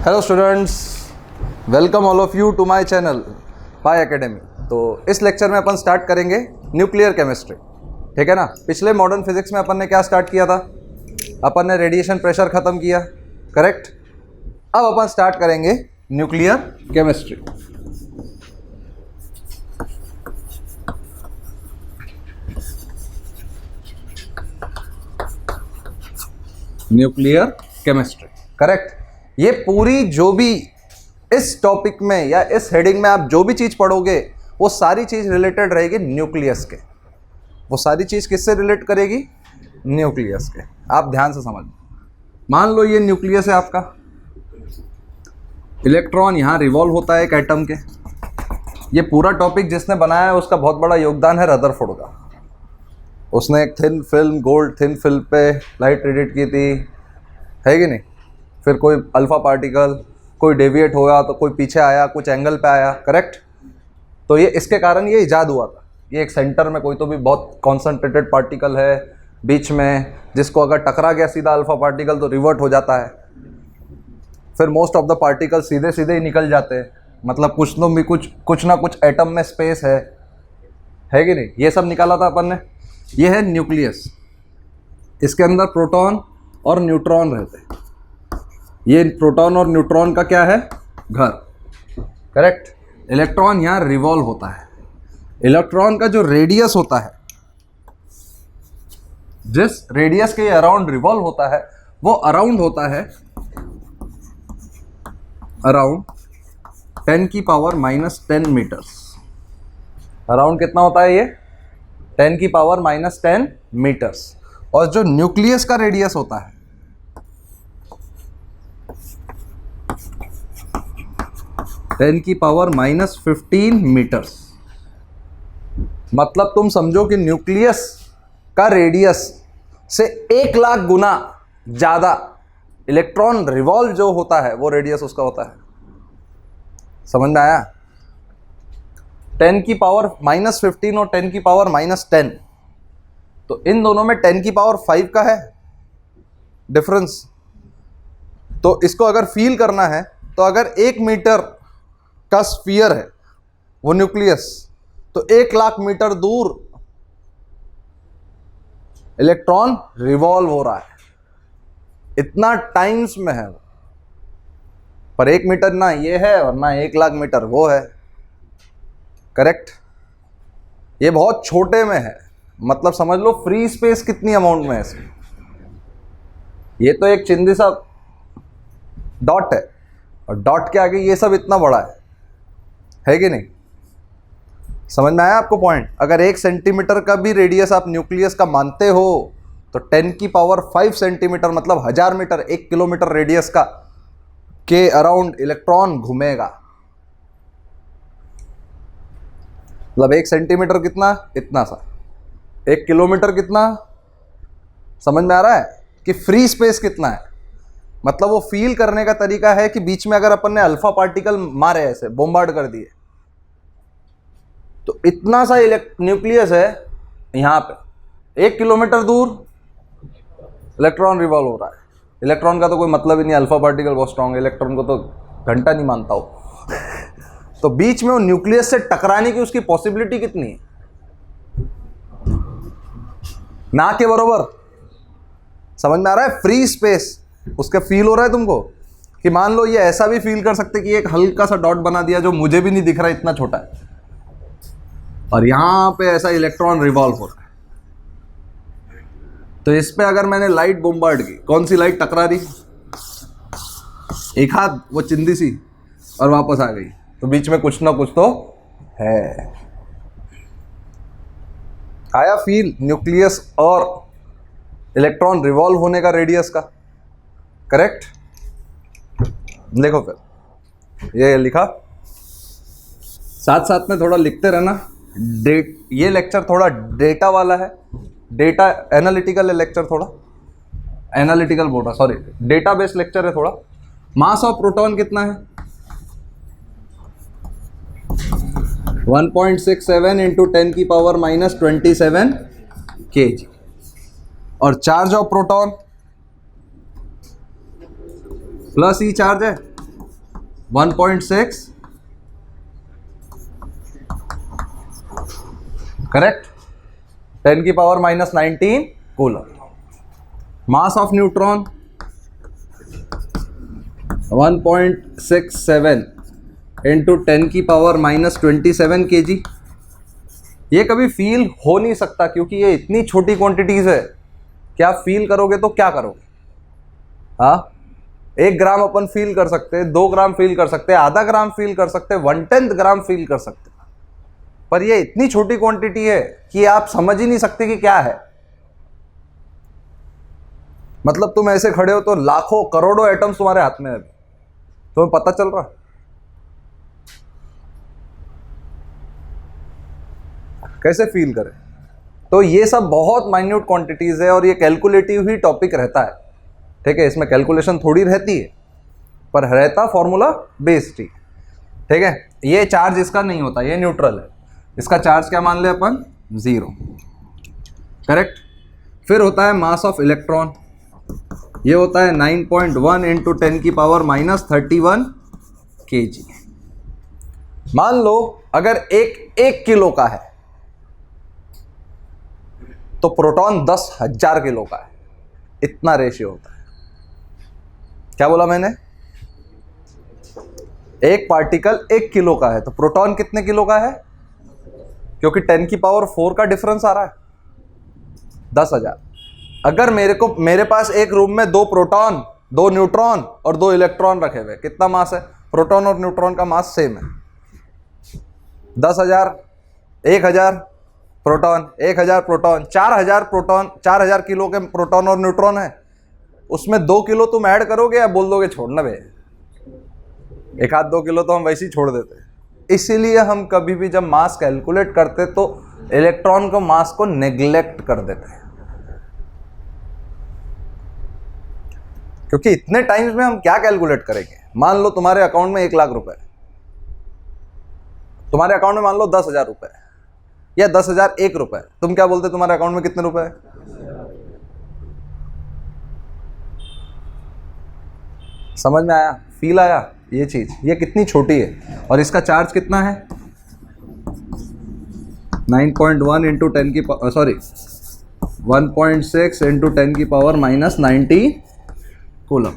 Hello students, welcome all of you to my channel Pai Academy. तो इस lecture में अपन स्टार्ट करेंगे न्यूक्लियर केमिस्ट्री, ठीक है ना। पिछले मॉडर्न फिजिक्स में अपन ने क्या स्टार्ट किया था? अपन ने रेडिएशन प्रेशर ख़त्म किया, करेक्ट। अब अपन स्टार्ट करेंगे nuclear chemistry. Nuclear chemistry, correct. ये पूरी जो भी इस टॉपिक में या इस हेडिंग में आप जो भी चीज़ पढ़ोगे वो सारी चीज़ रिलेटेड रहेगी न्यूक्लियस के। वो सारी चीज़ किससे रिलेट करेगी? न्यूक्लियस के। आप ध्यान से समझ। मान लो ये न्यूक्लियस है आपका, इलेक्ट्रॉन यहाँ रिवॉल्व होता है एक एटम के। ये पूरा टॉपिक जिसने बनाया है उसका बहुत बड़ा योगदान है रदरफोर्ड का। उसने एक thin film, gold thin film पे लाइट रेडिएट की थी, है कि नहीं। फिर कोई अल्फ़ा पार्टिकल, कोई डेविएट होगा तो कोई पीछे आया, कुछ एंगल पे आया, करेक्ट। तो ये इसके कारण ये इजाद हुआ था। ये एक सेंटर में कोई तो भी बहुत कॉन्सेंट्रेटेड पार्टिकल है बीच में, जिसको अगर टकरा गया सीधा अल्फ़ा पार्टिकल तो रिवर्ट हो जाता है। फिर मोस्ट ऑफ द पार्टिकल सीधे सीधे ही निकल जाते हैं, मतलब कुछ ना कुछ एटम में स्पेस है कि नहीं। ये सब निकाला था अपन ने। ये है न्यूक्लियस। इसके अंदर प्रोटॉन और न्यूट्रॉन रहते हैं। ये प्रोटॉन और न्यूट्रॉन का क्या है? घर, करेक्ट। इलेक्ट्रॉन यहाँ रिवॉल्व होता है। इलेक्ट्रॉन का जो रेडियस होता है, जिस रेडियस के अराउंड रिवॉल्व होता है, वो अराउंड होता है अराउंड 10 की पावर -10 मीटर्स। अराउंड कितना होता है ये? 10 की पावर -10 मीटर्स। और जो न्यूक्लियस का रेडियस होता है, टेन की पावर -15 मीटर्स। मतलब तुम समझो कि न्यूक्लियस का रेडियस से 1 लाख गुना ज़्यादा इलेक्ट्रॉन रिवॉल्व जो होता है वो रेडियस उसका होता है। समझ में आया? 10 की पावर -15 और 10 की पावर -10, तो इन दोनों में 10 की पावर 5 का है डिफरेंस। तो इसको अगर फील करना है तो अगर 1 मीटर का स्फीयर है वो न्यूक्लियस, तो 1 लाख मीटर दूर इलेक्ट्रॉन रिवॉल्व हो रहा है। इतना टाइम्स में है। पर 1 मीटर ना ये है और ना 1 लाख मीटर वो है, करेक्ट। ये बहुत छोटे में है, मतलब समझ लो फ्री स्पेस कितनी अमाउंट में है इसमें। ये तो एक चिंदी सा डॉट है और डॉट के आगे ये सब इतना बड़ा है कि नहीं। समझ में आया आपको पॉइंट? अगर 1 सेंटीमीटर का भी रेडियस आप न्यूक्लियस का मानते हो तो 10 की पावर 5 सेंटीमीटर, मतलब 1000 मीटर, 1 किलोमीटर रेडियस का के अराउंड इलेक्ट्रॉन घूमेगा। मतलब 1 सेंटीमीटर कितना? इतना सा। 1 किलोमीटर कितना? समझ में आ रहा है कि फ्री स्पेस कितना है। मतलब वो फील करने का तरीका है कि बीच में अगर अपन ने अल्फा पार्टिकल मारे, ऐसे बोम्बार्ड कर दिए, तो इतना सा न्यूक्लियस है यहाँ पे, 1 किलोमीटर दूर इलेक्ट्रॉन रिवॉल्व हो रहा है। इलेक्ट्रॉन का तो कोई मतलब ही नहीं, अल्फा पार्टिकल बहुत स्ट्रांग है, इलेक्ट्रॉन को तो घंटा नहीं मानता हो। तो बीच में वो न्यूक्लियस से टकराने की उसकी पॉसिबिलिटी कितनी है? ना के बरोबर। समझ में आ रहा है? फ्री स्पेस उसका फील हो रहा है तुमको कि मान लो ये ऐसा भी फील कर सकते कि एक हल्का सा डॉट बना दिया जो मुझे भी नहीं दिख रहा, इतना छोटा है, और यहां पे ऐसा इलेक्ट्रॉन रिवॉल्व हो रहा है। तो इस पे अगर मैंने लाइट बोम्बार्ड की, कौन सी लाइट टकरा रही? एक हाथ वो चिंदी सी, और वापस आ गई, तो बीच में कुछ ना कुछ तो है। आया फील न्यूक्लियस और इलेक्ट्रॉन रिवॉल्व होने का रेडियस का? करेक्ट। देखो फिर ये लिखा, साथ साथ में थोड़ा लिखते रहना। ये लेक्चर थोड़ा डेटा वाला है, डेटा एनालिटिकल है लेक्चर, थोड़ा एनालिटिकल बोल रहा, सॉरी, डेटा बेस्ड लेक्चर है थोड़ा। मास ऑफ प्रोटॉन कितना है? 1.67 इंटू 10 की पावर -27 kg। और charge of proton plus E charge है 1.6 करेक्ट, 10 की power -19 coulomb. Mass of neutron 1.67 into 10 की पावर -27 kg। ये कभी फील हो नहीं सकता क्योंकि ये इतनी छोटी क्वांटिटीज है कि आप फील करोगे तो क्या करोगे? हाँ, 1 ग्राम अपन फील कर सकते हैं, 2 ग्राम फील कर सकते हैं, आधा ग्राम फील कर सकते हैं, 1/10 ग्राम फील कर सकते हैं, पर ये इतनी छोटी क्वांटिटी है कि आप समझ ही नहीं सकते कि क्या है। मतलब तुम ऐसे खड़े हो तो लाखों करोड़ों एटम्स तुम्हारे हाथ में है, तुम्हें पता चल रहा? कैसे फील करें? तो ये सब बहुत माइन्यूट क्वांटिटीज है और ये कैलकुलेटिव ही टॉपिक रहता है, ठीक है। इसमें कैलकुलेशन थोड़ी रहती है, पर रहता फॉर्मूला बेस्ड ही, ठीक है। ये चार्ज इसका नहीं होता, ये न्यूट्रल है, इसका चार्ज क्या मान ले अपन? 0, करेक्ट। फिर होता है मास ऑफ इलेक्ट्रॉन, ये होता है 9.1 इंटू 10 की पावर -31 kg। मान लो अगर एक किलो का है तो प्रोटॉन 10,000 किलो का है, इतना रेशियो होता है। क्या बोला मैंने? एक पार्टिकल 1 किलो का है तो प्रोटॉन कितने किलो का है? क्योंकि 10 की पावर 4 का डिफरेंस आ रहा है, 10,000। अगर मेरे पास एक रूम में 2 प्रोटॉन, 2 न्यूट्रॉन और 2 इलेक्ट्रॉन रखे हुए, कितना मास है? प्रोटॉन और न्यूट्रॉन का मास सेम है, 10,000, 1,000 प्रोटॉन, 1,000 प्रोटॉन, 4,000 प्रोटॉन, 4,000 किलो के प्रोटॉन और न्यूट्रॉन है। उसमें 2 किलो तुम ऐड करोगे या बोल दोगे छोड़ना बे, 1-2 किलो तो हम वैसे ही छोड़ देते। इसीलिए हम कभी भी जब मास कैलकुलेट करते तो इलेक्ट्रॉन को मास को नेग्लेक्ट कर देते हैं, क्योंकि इतने टाइम्स में हम क्या कैलकुलेट करेंगे। मान लो तुम्हारे अकाउंट में 1 लाख रुपए, तुम्हारे अकाउंट में मान लो 10,000 रुपए या 10,001 रुपए, तुम क्या बोलते तुम्हारे अकाउंट में कितने रुपए है? समझ में आया? फील आया? ये चीज, ये कितनी छोटी है और इसका चार्ज कितना है? 9.1 इंटू 10 की 1.6 इंटू 10 की पावर -90 कूलम।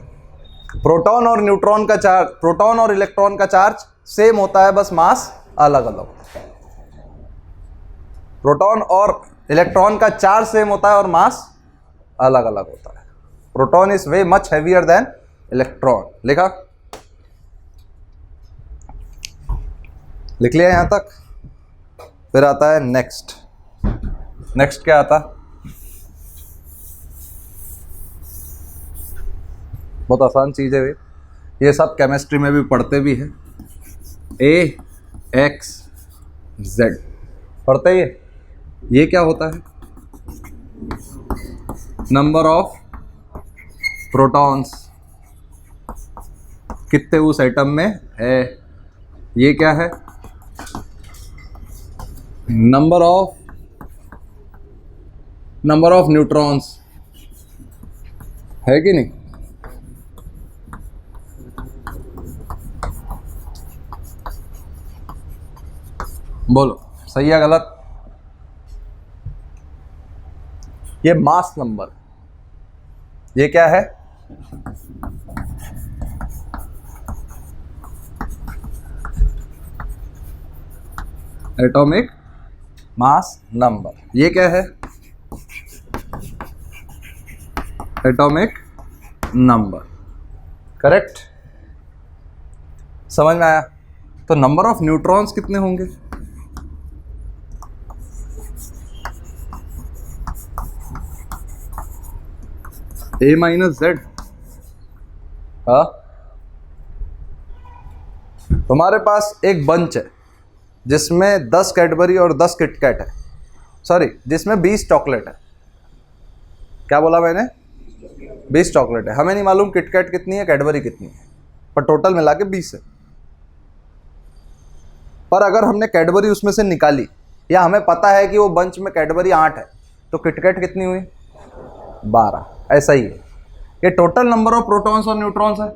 प्रोटॉन और न्यूट्रॉन का चार्ज, प्रोटॉन और इलेक्ट्रॉन का चार्ज सेम होता है, बस मास अलग अलग। प्रोटॉन और इलेक्ट्रॉन का चार्ज सेम होता है और मास अलग अलग होता है। Proton is way much heavier than electron. लिखा? लिख लिया यहां तक? फिर आता है नेक्स्ट। नेक्स्ट क्या आता? बहुत आसान चीज है ये सब केमिस्ट्री में भी पढ़ते भी है। AXZ पढ़ते ही है। ये क्या होता है? नंबर ऑफ प्रोटॉन्स कितने उस एटम में है। ये क्या है? नंबर ऑफ न्यूट्रॉन्स है कि नहीं? बोलो सही है गलत? ये मास नंबर, ये क्या है? Atomic mass number. ये क्या है? Atomic number. करेक्ट? समझ में आया? तो नंबर ऑफ न्यूट्रॉन्स कितने होंगे? A-Z। हाँ, तुम्हारे पास एक बंच है जिसमें 10 कैडबरी और 10 किटकैट है, सॉरी जिसमें 20 चॉकलेट है। क्या बोला मैंने? 20 चॉकलेट है। हमें नहीं मालूम किटकैट कितनी है, कैडबरी कितनी है, पर टोटल मिला के 20 है। पर अगर हमने कैडबरी उसमें से निकाली, या हमें पता है कि वो बंच में कैडबरी 8 है, तो किटकैट कितनी हुई? 12। ऐसा ही है, ये टोटल नंबर ऑफ प्रोटॉन्स और न्यूट्रॉन्स है।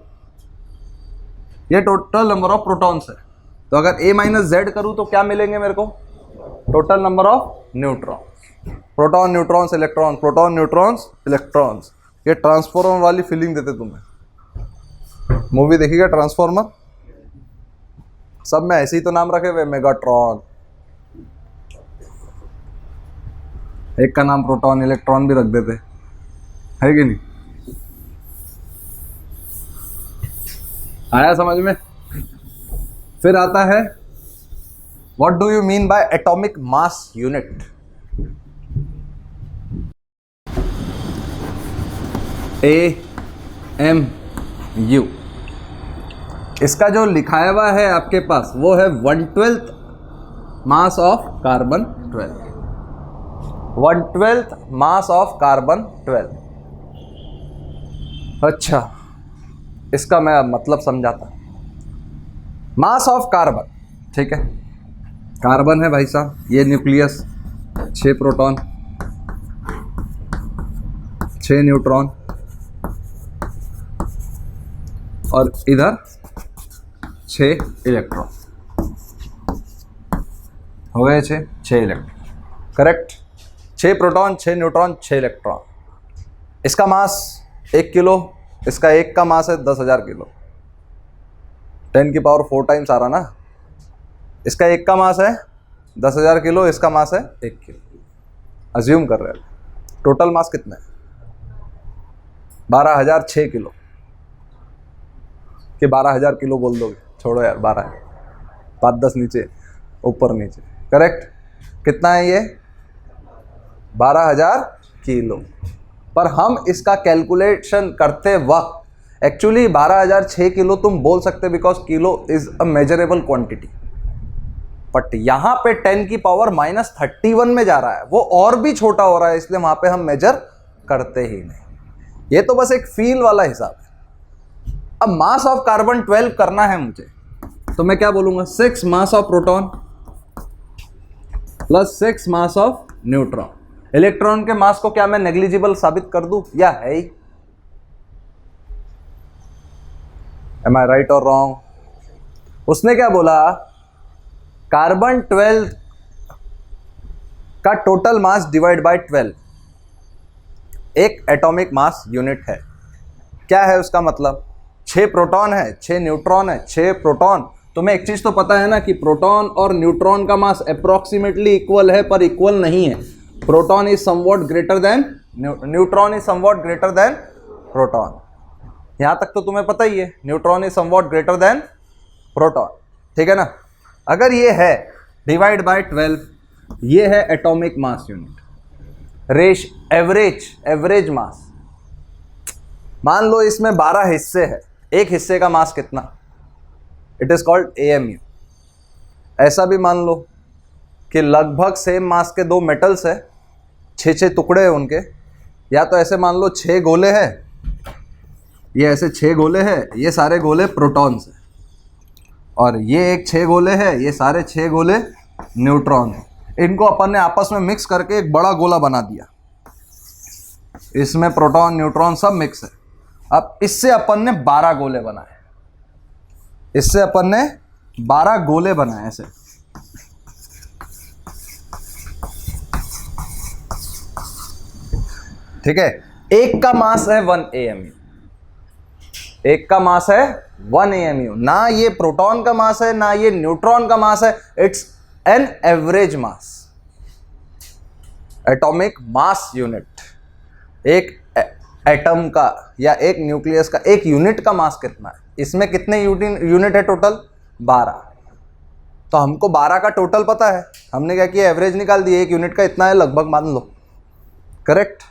ये टोटल नंबर ऑफ प्रोटॉन्स है। तो अगर a माइनस जेड करूँ तो क्या मिलेंगे मेरे को? Total number of neutron. Proton neutrons electron, proton neutrons electrons. ये ट्रांसफॉर्मर वाली फीलिंग देते तुम्हें। मूवी देखिएगा ट्रांसफॉर्मर, सब में ऐसे ही तो नाम रखे हुए, मेगाट्रॉन, एक का नाम प्रोटॉन इलेक्ट्रॉन भी रख देते, है कि नहीं? आया समझ में? फिर आता है what do you mean by atomic mass unit? AMU, इसका जो लिखाया हुआ है आपके पास वो है 1/12 mass of carbon 12, 1/12 mass of carbon 12। अच्छा, इसका मैं मतलब समझाता। मास ऑफ कार्बन, ठीक है, कार्बन है भाई साहब, ये न्यूक्लियस, 6 प्रोटॉन 6 न्यूट्रॉन, और इधर 6 इलेक्ट्रॉन, हो गए 6 electron, correct. 6 proton 6 neutron 6 electron. इसका मास 1 किलो, इसका एक का मास है 10,000 किलो, 10 की पावर 4 टाइम्स आ रहा ना। इसका एक का मास है 10,000 किलो, इसका मास है 1 किलो। अज्यूम कर रहे हैं टोटल मास कितना है? 12,006 किलो, कि 12,000 किलो बोल दोगे, छोड़ो यार, 12 है, 5-10 नीचे ऊपर नीचे, करेक्ट। कितना है ये? 12,000 किलो। पर हम इसका कैलकुलेशन करते वक्त एक्चुअली 12,006 किलो तुम बोल सकते because kilo is a measurable quantity, but यहाँ पे 10 की पावर -31 में जा रहा है, वो और भी छोटा हो रहा है, इसलिए वहाँ पे हम मेजर करते ही नहीं। ये तो बस एक फील वाला हिसाब है। अब मास ऑफ कार्बन 12 करना है मुझे, तो मैं क्या बोलूंगा? 6 मास of proton plus 6 mass of neutron. Electron के मास को क्या मैं नेग्लिजिबल साबित कर दूं, या है ही? एम आई राइट और रॉन्ग? उसने क्या बोला? कार्बन 12 का टोटल मास डिवाइड बाय 12 एक एटॉमिक मास यूनिट है। क्या है उसका मतलब? 6 प्रोटॉन है, 6 न्यूट्रॉन है, 6 प्रोटॉन। तुम्हें एक चीज तो पता है ना कि प्रोटॉन और न्यूट्रॉन का मास अप्रोक्सीमेटली इक्वल है, पर इक्वल नहीं है। Proton is somewhat greater than neutron is somewhat greater than proton. यहां तक तो तुम्हें पता ही है, neutron is somewhat greater than proton, ठीक है ना। अगर ये है डिवाइड बाय 12, ये है atomic mass unit, average mass. मान लो इसमें 12 हिस्से हैं, एक हिस्से का मास कितना? It is called AMU। ऐसा भी मान लो कि लगभग सेम मास के 2 मेटल्स है, 6 टुकड़े हैं उनके, या तो ऐसे मान लो 6 गोले हैं, ये ऐसे 6 गोले हैं, ये सारे गोले प्रोटॉन्स हैं, और ये एक 6 गोले हैं, ये सारे 6 गोले न्यूट्रॉन हैं। इनको अपन ने आपस में मिक्स करके एक बड़ा गोला बना दिया, इसमें प्रोटॉन न्यूट्रॉन सब मिक्स है। अब इससे अपन ने 12 गोले बनाए, इससे अपन ने 12 गोले बनाए ऐसे। ठीक है, एक का मास है 1 AMU, एक का मास है 1 AMU। ना ये प्रोटॉन का मास है ना ये न्यूट्रॉन का मास है, it's an average mass, atomic mass unit. एक एटम का या एक न्यूक्लियस का एक यूनिट का मास कितना है? इसमें कितने यूनिट है टोटल? 12। तो हमको 12 का टोटल पता है, हमने क्या किया? एवरेज निकाल दिया, एक यूनिट का इतना है लगभग, मान लो, करेक्ट?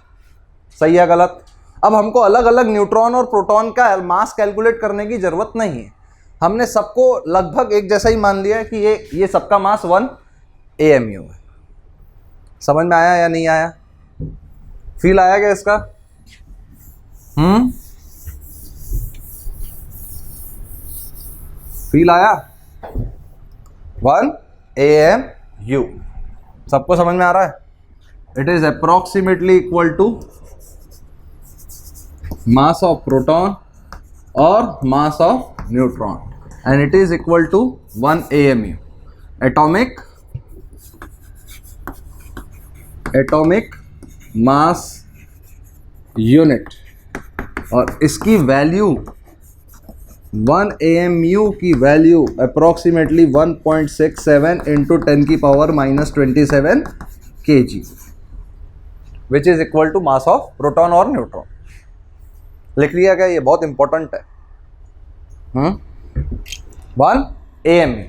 सही है गलत? अब हमको अलग अलग न्यूट्रॉन और प्रोटॉन का मास कैलकुलेट करने की जरूरत नहीं है, हमने सबको लगभग एक जैसा ही मान लिया कि ये सबका मास 1 AMU है। समझ में आया या नहीं आया? फील आया क्या इसका? फील आया? 1 AMU सबको समझ में आ रहा है? It is approximately equal to mass of proton और mass of neutron. and it is equal to 1 AMU, atomic mass unit, और इसकी वैल्यू 1 AMU की वैल्यू अप्रॉक्सीमेटली 1.67 इंटू 10 की power -27 kg, which is equal to mass of proton और neutron. लिख लिया गया, ये बहुत इंपॉर्टेंट है। 1 AMU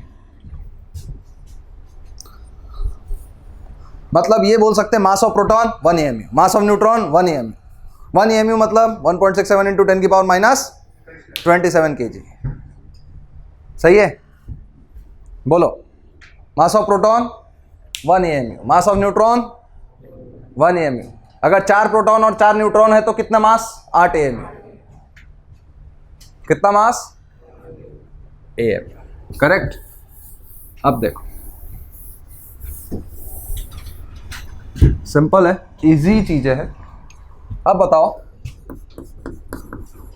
मतलब ये बोल सकते हैं मास of proton 1 AMU, mass of neutron 1 AMU। 1 AMU मतलब 1.67 इंटू 10 की पावर -27 kg। सही है? बोलो, मास of proton 1 AMU, mass of neutron 1 AMU। अगर 4 प्रोटॉन और 4 न्यूट्रॉन है तो कितना मास? 8 AMU। कितना मास? AMU। करेक्ट। अब देखो, सिंपल है, इजी चीजें है। अब बताओ,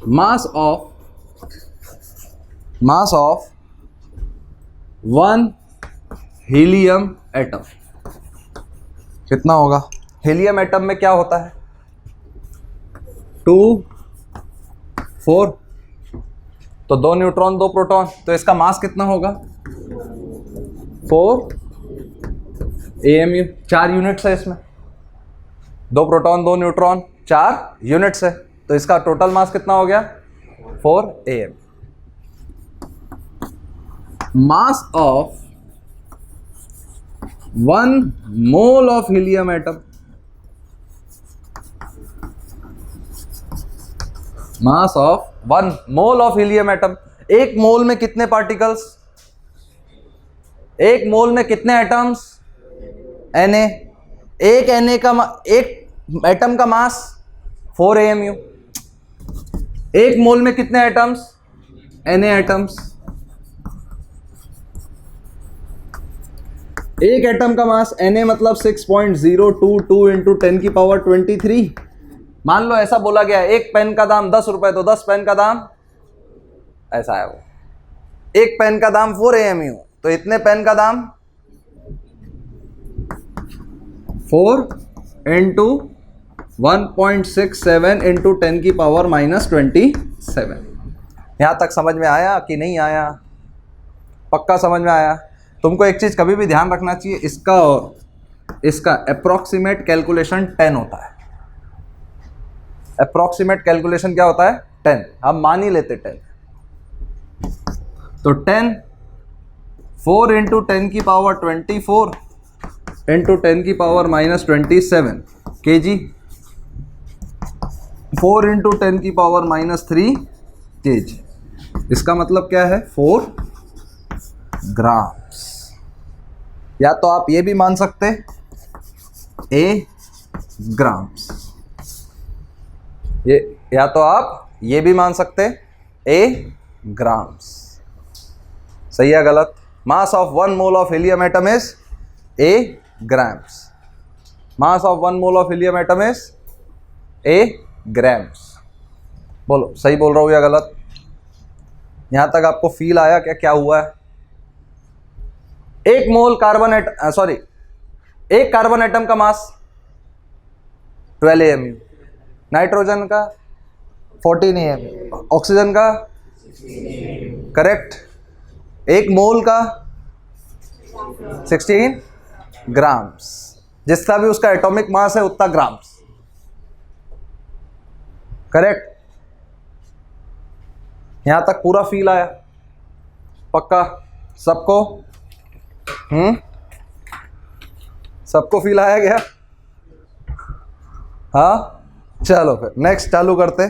मास ऑफ 1 हीलियम एटम कितना होगा? हीलियम एटम में क्या होता है? 2 4, तो 2 न्यूट्रॉन 2 प्रोटॉन, तो इसका मास कितना होगा? 4 AMU। 4 यूनिट्स है इसमें, 2 प्रोटॉन 2 न्यूट्रॉन, 4 यूनिट्स है, तो इसका टोटल मास कितना हो गया? 4 AMU। Mass of 1 mole of helium atom, mass of 1 mole of helium atom. एक मोल में कितने पार्टिकल्स? एक मोल में कितने एटम्स? Na। एक एक एटम का मास 4 AMU। एक मोल में कितने एटम्स? Na atoms. एक एटम का मास Na मतलब 6.022 इंटू 10 की पावर 23। मान लो ऐसा बोला गया, एक पेन का दाम 10 रुपए, तो 10 पेन का दाम ऐसा है। वो एक पेन का दाम 4 AMU, तो इतने पेन का दाम 4 इंटू 1.67 इंटू 10 की पावर -27। यहां तक समझ में आया कि नहीं आया? पक्का समझ में आया? तुमको एक चीज कभी भी ध्यान रखना चाहिए, इसका और इसका अप्रोक्सीमेट कैलकुलेशन 10 होता है। अप्रोक्सीमेट कैलकुलेशन क्या होता है? 10। हम मान ही लेते 10, तो 10 4 इंटू 10 की पावर 24 इंटू 10 की पावर -27 kg, 4 इंटू 10 की पावर -3 kg। इसका मतलब क्या है? 4 ग्राम्स। या तो आप ये भी मान सकते A ग्राम्स, ये, या तो आप ये भी मान सकते A ग्राम्स। सही है गलत? Mass of 1 mole of helium atom is A grams. Mass of 1 mole of helium atom is A grams. बोलो, सही बोल रहा हूं या गलत? यहां तक आपको फील आया क्या क्या हुआ है? एक मोल कार्बन एक कार्बन एटम का मास 12 AMU, नाइट्रोजन का 14 AMU, ऑक्सीजन का करेक्ट, एक मोल का 16 ग्राम्स। जितना भी उसका एटॉमिक मास है उतना ग्राम्स। करेक्ट? यहां तक पूरा फील आया? पक्का सबको? सबको फील आया गया? हाँ, चलो फिर नेक्स्ट चालू करते।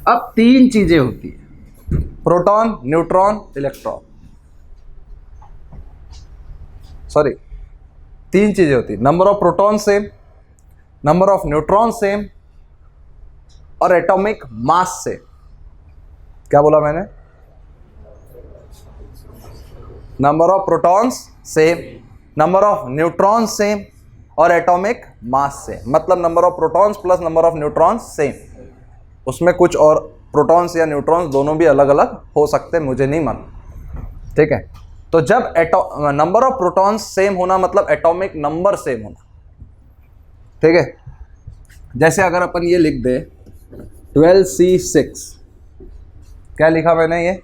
अब 3 चीजें होती है, प्रोटॉन, न्यूट्रॉन, इलेक्ट्रॉन। सॉरी, 3 चीजें होती है, number of proton same, number of neutron same, और एटॉमिक मास से। क्या बोला मैंने? Number of protons same, number of neutron same, और एटॉमिक मास सेम, मतलब number of protons plus number of neutrons same. उसमें कुछ और प्रोटॉन्स या न्यूट्रॉन्स दोनों भी अलग अलग हो सकते हैं, मुझे नहीं मालूम, ठीक है। तो जब नंबर ऑफ प्रोटॉन्स सेम होना मतलब एटॉमिक नंबर सेम होना, ठीक है। जैसे अगर अपन ये लिख दे 12C6, क्या लिखा मैंने, ये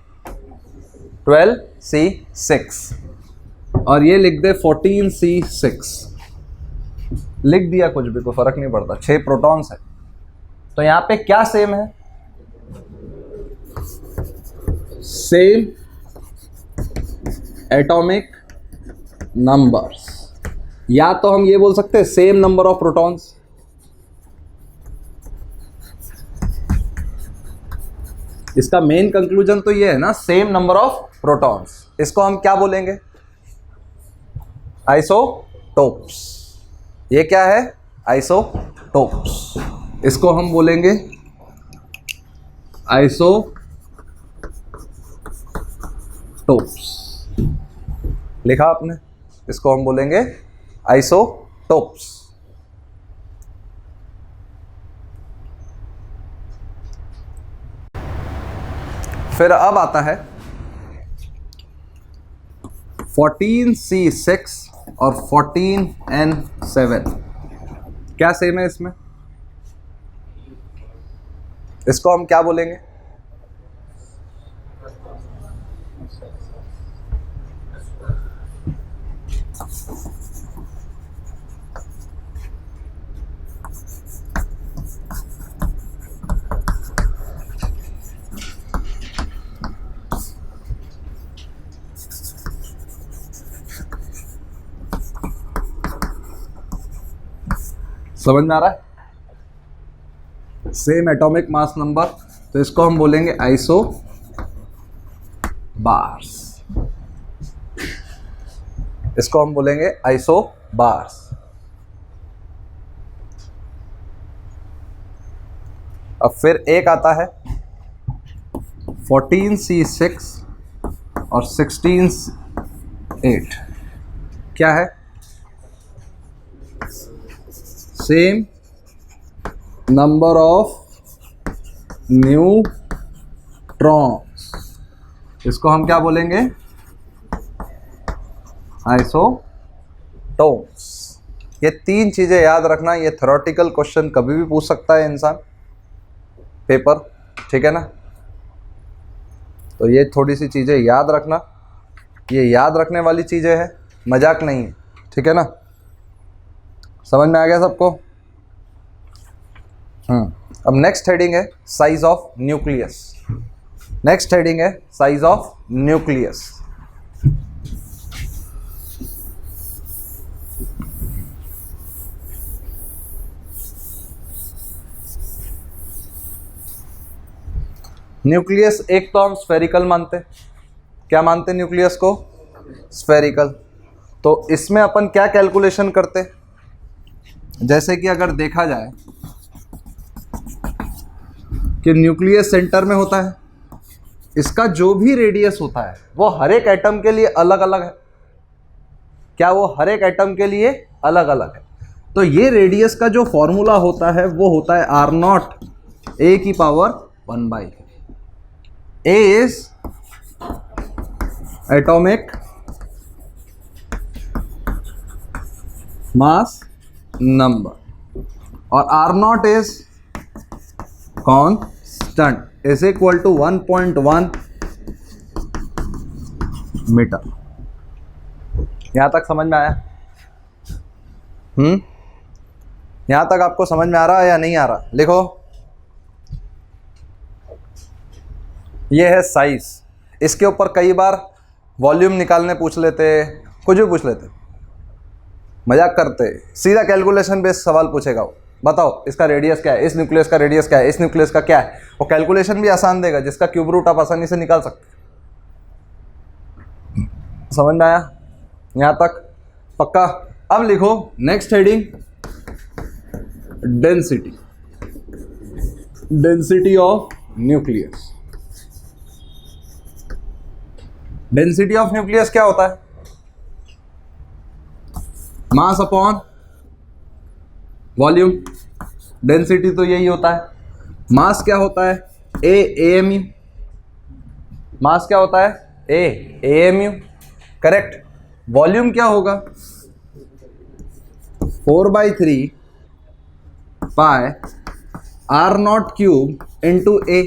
12C6, और ये लिख दे 14C6, लिख दिया कुछ भी, कोई फर्क नहीं पड़ता, 6 प्रोटॉन्स है। तो यहां पे क्या सेम है, सेम एटॉमिक नंबर्स, या तो हम ये बोल सकते हैं सेम नंबर ऑफ प्रोटॉन्स। इसका मेन कंक्लूजन तो ये है ना, सेम नंबर ऑफ प्रोटॉन्स। इसको हम क्या बोलेंगे, आइसोटोप्स। ये क्या है, आइसोटोप्स। इसको हम बोलेंगे आइसोटोप्स। लिखा आपने, इसको हम बोलेंगे आइसोटोप्स। फिर अब आता है 14C6 और 14N7, क्या सेम है इसमें, इसको हम क्या बोलेंगे, समझ में आ रहा है, सेम एटॉमिक मास नंबर, तो इसको हम बोलेंगे आइसो बार्स। इसको हम बोलेंगे आइसो बार्स। अब फिर एक आता है 14C6 और 16C8, क्या है, सेम नंबर ऑफ न्यूट्रॉन्स। इसको हम क्या बोलेंगे, आइसोटोप्स। ये 3 चीजें याद रखना, ये थ्योरेटिकल क्वेश्चन कभी भी पूछ सकता है इंसान पेपर, ठीक है ना। तो ये थोड़ी सी चीजें याद रखना, ये याद रखने वाली चीजें हैं, मजाक नहीं है, ठीक है ना। समझ में आ गया सबको। अब नेक्स्ट हेडिंग है size of nucleus. Next heading है साइज ऑफ न्यूक्लियस। न्यूक्लियस एक तो हम स्फेरिकल मानते, क्या मानते न्यूक्लियस को, स्फेरिकल। तो इसमें अपन क्या कैलकुलेशन करते, जैसे कि अगर देखा जाए कि न्यूक्लियस सेंटर में होता है, इसका जो भी रेडियस होता है वो हर एक एटम के लिए अलग अलग है, क्या वो हर एक एटम के लिए अलग अलग है। तो ये रेडियस का जो फॉर्मूला होता है वो होता है R0 a की power 1/. A is atomic mass number और R0 is constant is equal to 1.1 metre. यहां तक समझ में आया? यहां तक आपको समझ में आ रहा है या नहीं आ रहा? लिखो, ये है साइज। इसके ऊपर कई बार वॉल्यूम निकालने पूछ लेते, कुछ भी पूछ लेते, मजाक करते, सीधा कैलकुलेशन बेस्ड सवाल पूछेगा वो, बताओ इसका रेडियस क्या है, इस न्यूक्लियस का रेडियस क्या है, इस न्यूक्लियस का क्या है। वो कैलकुलेशन भी आसान देगा जिसका क्यूब रूट आप आसानी से निकाल सकते। समझ में आया यहां तक? पक्का? अब लिखो next heading, density. Density of nucleus. Density of nucleus क्या होता है? मास अपॉन वॉल्यूम, डेंसिटी तो यही होता है। मास क्या होता है? AAMU। मास क्या होता है? AAMU, correct. वॉल्यूम क्या होगा? 4/3 पाई R0 cube into A।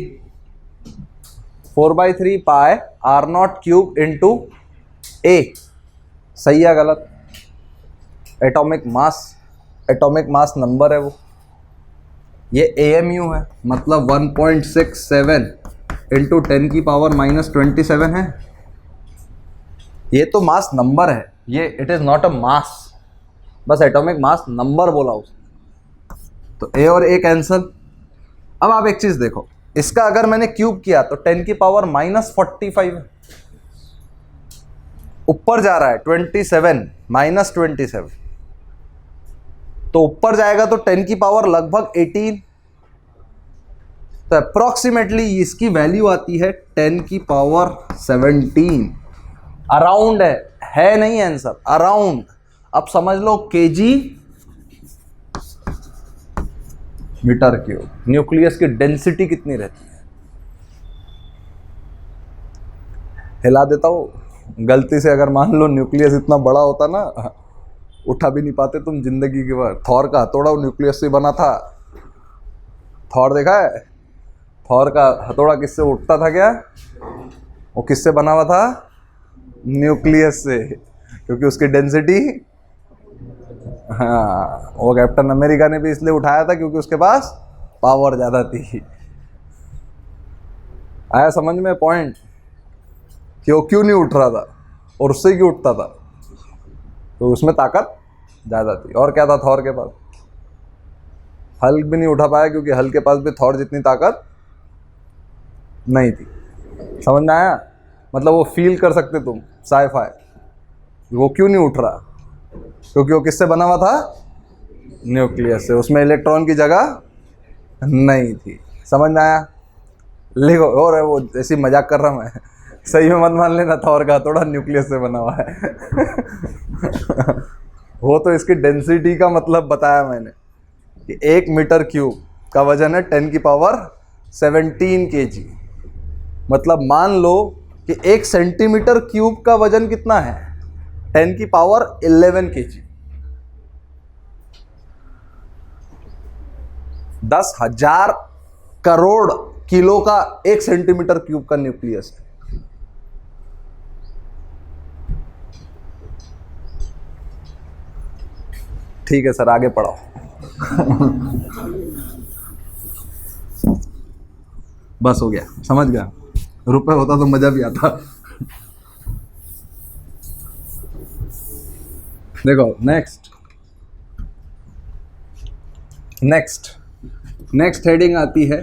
4/3 pi R0 cube into A। सही है गलत? एटॉमिक मास नंबर है वो। ये AMU है, मतलब 1.67 इंटू 10 की पावर -27 है। ये तो मास नंबर है, ये इट इज नॉट अ मास, बस एटॉमिक मास नंबर बोला उसने। तो A और A कैंसल। अब आप एक चीज देखो, इसका अगर मैंने क्यूब किया तो 10 की पावर -45 है, ऊपर जा रहा है 27 -27, तो ऊपर जाएगा तो 10 की पावर लगभग 18, तो अप्रोक्सीमेटली इसकी वैल्यू आती है 10 की पावर 17। अराउंड है नहीं आंसर, अराउंड। अब समझ लो केजी मीटर क्यूब। न्यूक्लियस की डेंसिटी कितनी रहती है? हिला देता हूं, गलती से अगर मान लो न्यूक्लियस इतना बड़ा होता ना, उठा भी नहीं पाते तुम जिंदगी के बाद। थॉर का हथौड़ा न्यूक्लियस से बना था। थॉर देखा है? थॉर का हथौड़ा किससे उठता था क्या? वो किससे बना हुआ था? न्यूक्लियस से, क्योंकि उसकी डेंसिटी, हाँ, वो कैप्टन अमेरिका ने भी इसलिए उठाया था क्योंकि उसके पास पावर ज़्यादा थी। आया समझ में पॉइंट? कि वो क्यों नहीं उठ रहा था और उससे क्यों उठता था? तो उसमें ताकत ज़्यादा थी। और क्या था थॉर के पास? हल्क भी नहीं उठा पाया क्योंकि हल्क के पास भी थॉर जितनी ताकत नहीं थी। समझ में आया? मतलब वो फील कर सकते तुम साइ-फाई, वो क्यों नहीं उठ रहा? क्योंकि वो किससे बना हुआ था? न्यूक्लियस से। उसमें इलेक्ट्रॉन की जगह नहीं थी। समझ में आया? लिखो। और वो ऐसी मजाक कर रहा मैं, सही में मत मान लेना थॉर का हथौड़ा न्यूक्लियस से बना हुआ है। वो तो इसकी डेंसिटी का मतलब बताया मैंने कि 1 मीटर क्यूब का वजन है 10 की पावर 17 kg। मतलब मान लो कि 1 सेंटीमीटर क्यूब का वजन कितना है? 10 की पावर 11 kg। 10,000 करोड़ किलो का 1 सेंटीमीटर क्यूब का न्यूक्लियस है। ठीक है सर, आगे पढ़ाओ। बस हो गया, समझ गया। रुपए होता तो मजा भी आता। देखो नेक्स्ट हेडिंग आती है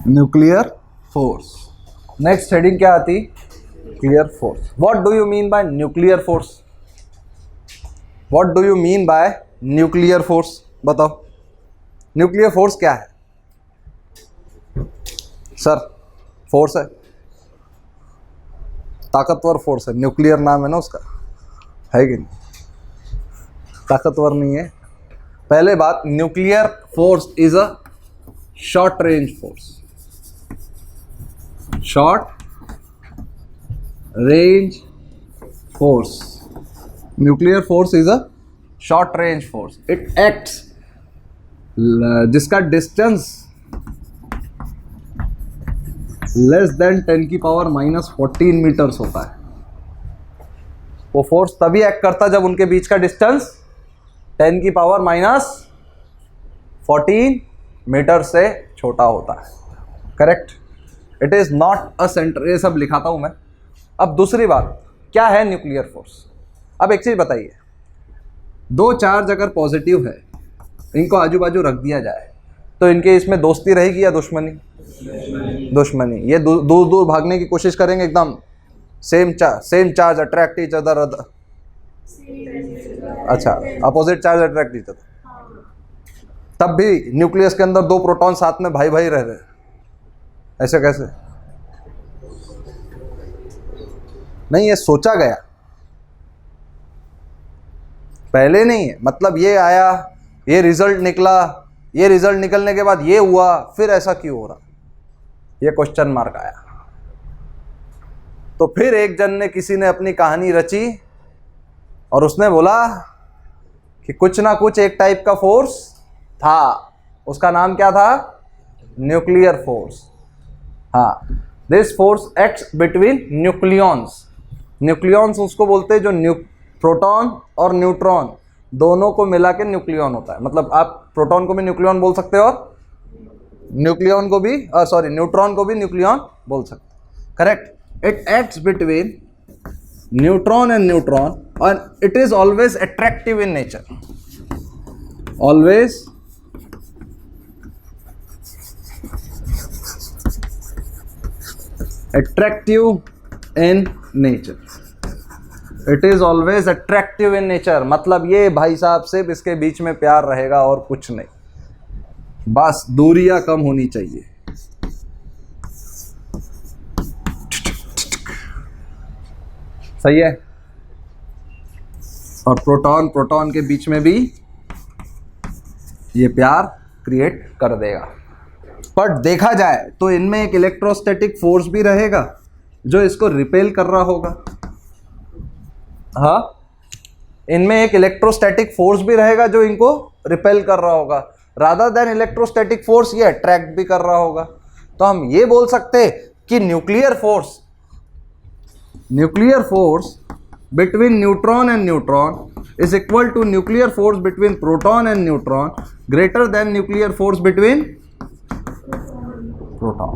न्यूक्लियर फोर्स। नेक्स्ट हेडिंग क्या आती? Nuclear force. What do you mean by nuclear force? What do you mean by nuclear force? बताओ, न्यूक्लियर फोर्स क्या है? सर फोर्स है, ताकतवर फोर्स है। न्यूक्लियर नाम है ना उसका, है कि नहीं? ताकतवर नहीं है। पहले बात, nuclear force is a short range force. Short range force. Nuclear force is a short range force. It acts, जिसका डिस्टेंस लेस देन 10 की पावर -14 मीटर्स होता है। वो फोर्स तभी एक्ट करता जब उनके बीच का डिस्टेंस 10 की पावर -14 मीटर से छोटा होता है। Correct? It is not a centre. ये सब लिखाता हूं मैं। अब दूसरी बात, क्या है न्यूक्लियर फोर्स? अब एक चीज बताइए, दो चार्ज अगर पॉजिटिव है, इनको आजू बाजू रख दिया जाए तो इनके इसमें दोस्ती रहेगी या दुश्मनी? दुश्मनी। ये दूर दूर भागने की कोशिश करेंगे एकदम। Same charge attract each other. अच्छा, opposite charge attract each other. तब भी न्यूक्लियस के अंदर 2 प्रोटॉन साथ में भाई भाई रह रहे, ऐसे कैसे? नहीं, ये सोचा गया पहले नहीं है, मतलब ये आया, ये रिजल्ट निकला, ये रिजल्ट निकलने के बाद ये हुआ, फिर ऐसा क्यों हो रहा, ये क्वेश्चन मार्क आया। तो फिर एक जन ने, किसी ने अपनी कहानी रची और उसने बोला कि कुछ ना कुछ एक टाइप का फोर्स था, उसका नाम क्या था? Nuclear force. हाँ, this force acts between nucleons. Nucleons उसको बोलते हैं जो प्रोटॉन और न्यूट्रॉन दोनों को मिला के न्यूक्लियॉन होता है। मतलब आप प्रोटॉन को भी न्यूक्लियॉन बोल सकते हो और न्यूक्लियॉन को भी, न्यूट्रॉन को भी न्यूक्लियॉन बोल सकते हो, correct. It acts between neutron and neutron and it is always attractive in nature, always attractive in nature, it is always attractive in nature। मतलब ये भाई साहब सिर्फ इसके बीच में प्यार रहेगा और कुछ नहीं, बस दूरियां कम होनी चाहिए। सही है। और प्रोटॉन के बीच में भी ये प्यार क्रिएट कर देगा। पर देखा जाए तो इनमें एक इलेक्ट्रोस्टैटिक फोर्स भी रहेगा जो इसको रिपेल कर रहा होगा। हाँ, इनमें एक इलेक्ट्रोस्टैटिक फोर्स भी रहेगा जो इनको रिपेल कर रहा होगा। रादर देन इलेक्ट्रोस्टैटिक फोर्स ये अट्रैक्ट भी कर रहा होगा। तो हम ये बोल सकते कि nuclear force between neutron and neutron is equal to nuclear force between proton and neutron greater than nuclear force between proton।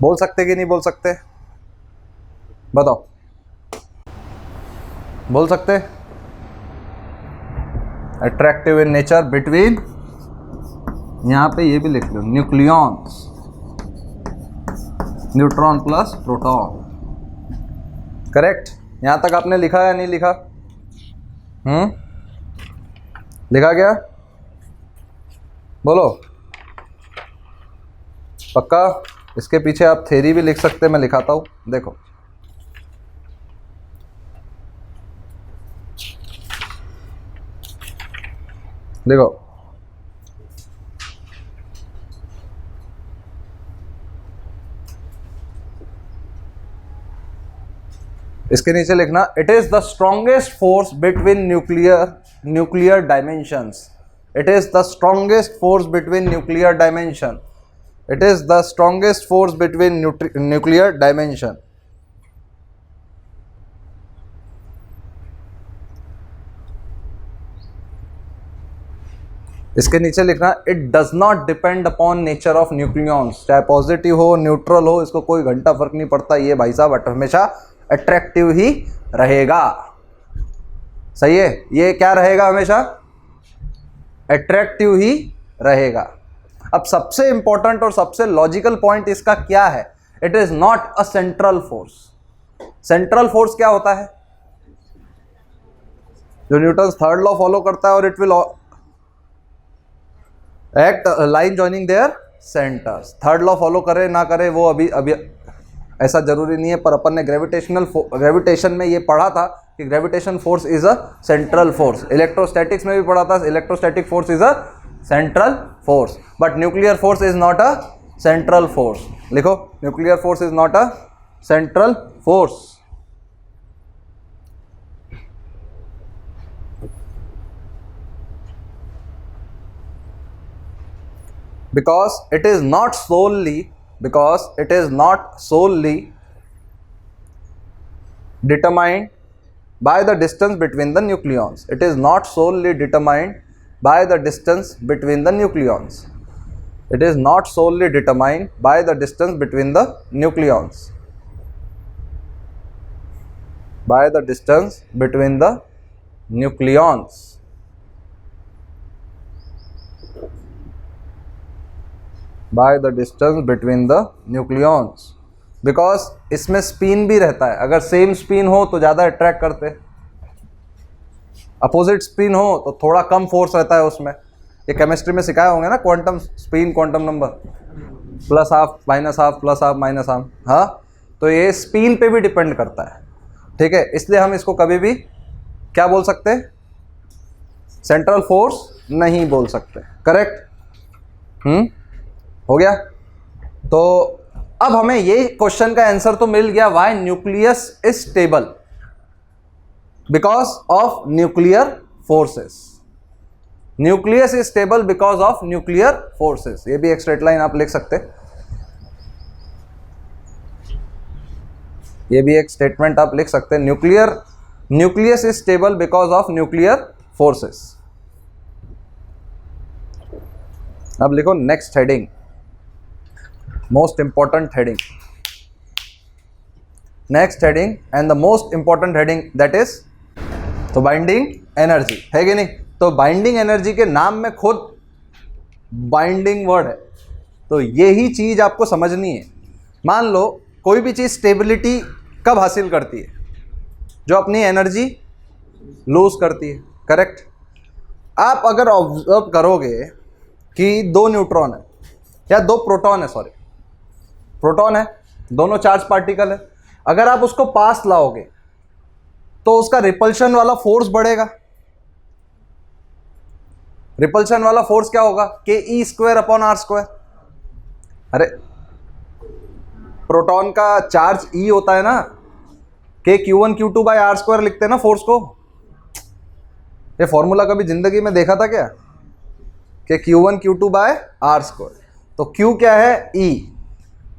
बोल सकते कि नहीं बोल सकते? बताओ, बोल सकते? अट्रैक्टिव इन नेचर बिटवीन, यहां पे ये भी लिख लो, nucleons, neutron plus proton. Correct. यहां तक आपने लिखा या नहीं लिखा? लिखा क्या? बोलो पक्का? इसके पीछे आप थ्योरी भी लिख सकते, मैं लिखाता हूं, देखो। देखो, इसके नीचे लिखना, it is the strongest force between nuclear dimensions. It is the strongest force between nuclear dimension. It is the strongest force between nuclear dimension. इसके नीचे लिखना, it does not depend upon nature of nucleons. चाहे positive हो neutral हो, इसको कोई घंटा फर्क नहीं पड़ता, ये भाई साहब हमेशा अट्रैक्टिव ही रहेगा। सही है, ये क्या रहेगा? हमेशा अट्रैक्टिव ही रहेगा। अब सबसे इंपॉर्टेंट और सबसे लॉजिकल पॉइंट इसका क्या है? It is not a central force. Central force क्या होता है? जो न्यूटन्स थर्ड लॉ फॉलो करता है, और it will act line joining there centres. Third law follow करे ना करे वो अभी ऐसा जरूरी नहीं है, पर अपन ने ग्रेविटेशन में ये पढ़ा था कि gravitation force is a central force. Electrostatics में भी पढ़ा था, electrostatic force is a central force, but nuclear force is not a central force. लिखो, nuclear force is not a central force. because it is not solely determined by the distance between the nucleons. It is not solely determined by the distance between the nucleons. It is not solely determined by the distance between the nucleons. By the distance between the nucleons. By the distance between the nucleons, because इसमें spin भी रहता है। अगर same spin हो तो ज़्यादा attract करते, opposite spin हो तो थोड़ा कम फोर्स रहता है उसमें। ये केमिस्ट्री में सिखाए होंगे ना, quantum spin, quantum number, plus half minus half, plus half minus half. हाँ, तो ये स्पिन पे भी डिपेंड करता है, ठीक है। इसलिए हम इसको कभी भी क्या बोल सकते? सेंट्रल फोर्स नहीं बोल सकते। करेक्ट? हो गया। तो अब हमें ये क्वेश्चन का आंसर तो मिल गया, why nucleus is stable, because of nuclear forces. Nucleus is stable because of nuclear forces. ये भी एक स्ट्रेट लाइन आप लिख सकते, ये भी एक स्टेटमेंट आप लिख सकते हैं, nucleus is stable because of nuclear forces. अब लिखो next heading, most important heading, next heading and the most important heading that is, तो बाइंडिंग एनर्जी है कि नहीं? तो बाइंडिंग एनर्जी के नाम में खुद बाइंडिंग वर्ड है, तो यही चीज आपको समझनी है। मान लो कोई भी चीज स्टेबिलिटी कब हासिल करती है? जो अपनी एनर्जी लूज करती है। करेक्ट? आप अगर ऑब्जर्व करोगे कि दो न्यूट्रॉन है या दो प्रोटॉन है, सॉरी प्रोटॉन है, दोनों चार्ज पार्टिकल है, अगर आप उसको पास लाओगे तो उसका रिपल्शन वाला फोर्स बढ़ेगा। रिपल्शन वाला फोर्स क्या होगा? के e square upon are square. अरे प्रोटॉन का चार्ज ई होता है ना, के Q1 Q2 by R square लिखते हैं ना फोर्स को। ये फॉर्मूला कभी जिंदगी में देखा था क्या? कि Q1 Q2 by R square. तो Q क्या है? E।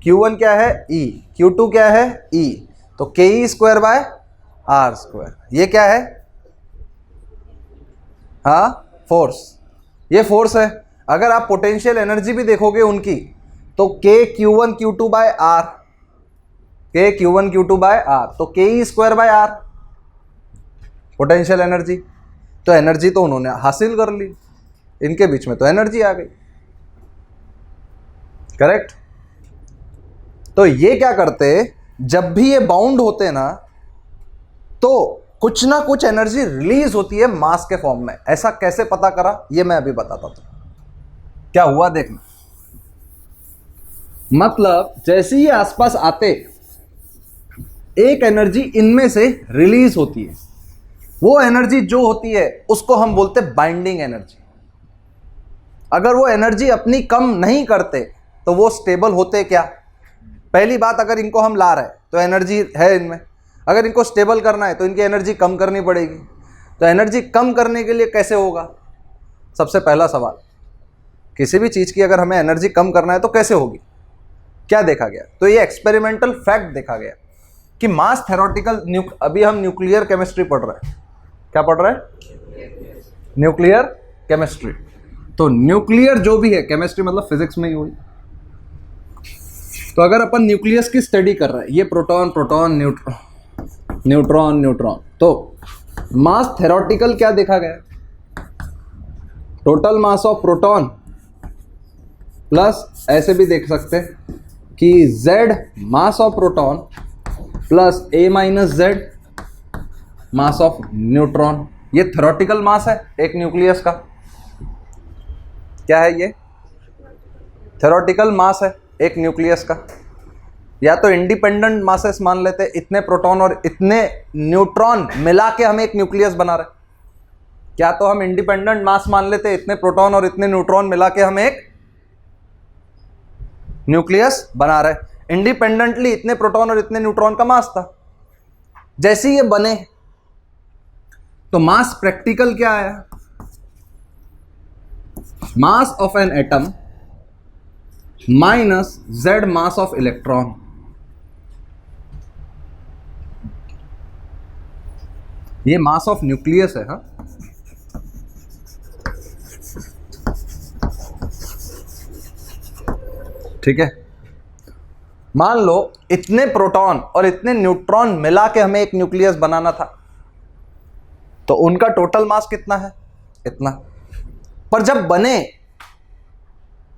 Q1 क्या है? E। Q2 क्या है? E। तो k e square by R square, ये क्या है? हाँ, फोर्स। ये फोर्स है। अगर आप पोटेंशियल एनर्जी भी देखोगे उनकी, तो के Q1 Q2 बाय आर, के Q1 Q2 बाय आर, तो k e square by r potential energy. तो एनर्जी तो उन्होंने हासिल कर ली, इनके बीच में तो एनर्जी आ गई। करेक्ट? तो ये क्या करते, जब भी ये बाउंड होते ना, तो कुछ ना कुछ एनर्जी रिलीज होती है मास के फॉर्म में। ऐसा कैसे पता करा, ये मैं अभी बताता हूं। क्या हुआ देखना, मतलब जैसे ही आसपास आते, एक एनर्जी इनमें से रिलीज होती है। वो एनर्जी जो होती है उसको हम बोलते बाइंडिंग एनर्जी। अगर वो एनर्जी अपनी कम नहीं करते तो वो स्टेबल होते क्या? पहली बात, अगर इनको हम ला रहे हैं तो एनर्जी है इनमें, अगर इनको स्टेबल करना है तो इनकी एनर्जी कम करनी पड़ेगी। तो एनर्जी कम करने के लिए कैसे होगा? सबसे पहला सवाल, किसी भी चीज़ की अगर हमें एनर्जी कम करना है तो कैसे होगी? क्या देखा गया? तो ये एक्सपेरिमेंटल फैक्ट देखा गया कि मास थ्योरेटिकल, अभी हम न्यूक्लियर केमिस्ट्री पढ़ रहे हैं। क्या पढ़ रहे हैं? Nuclear chemistry. तो न्यूक्लियर जो भी है, केमिस्ट्री मतलब फिजिक्स में ही हुई। तो अगर अपन न्यूक्लियस की स्टडी कर रहे हैं, ये प्रोटॉन प्रोटॉन न्यूट्रॉन न्यूट्रॉन, तो मास थ्योरेटिकल क्या देखा गया? Total mass of proton plus, ऐसे भी देख सकते हैं कि Z mass of proton plus A minus Z mass of neutron. ये थ्योरेटिकल मास है एक न्यूक्लियस का। क्या है ये? थ्योरेटिकल मास है एक न्यूक्लियस का। या तो इंडिपेंडेंट मासेस मान लेते, इतने प्रोटॉन और इतने न्यूट्रॉन मिला के हम एक न्यूक्लियस बना रहे। क्या तो हम इंडिपेंडेंट मास मान लेते, इतने प्रोटॉन और इतने न्यूट्रॉन मिला के हम एक न्यूक्लियस बना रहे। इंडिपेंडेंटली इतने प्रोटॉन और इतने न्यूट्रॉन का मास था। जैसे ये बने तो मास प्रैक्टिकल क्या आया? Mass of an atom minus Z mass of electron. ये मास ऑफ न्यूक्लियस है। हाँ, ठीक है। मान लो इतने प्रोटॉन और इतने न्यूट्रॉन मिला के हमें एक न्यूक्लियस बनाना था, तो उनका टोटल मास कितना है? इतना। पर जब बने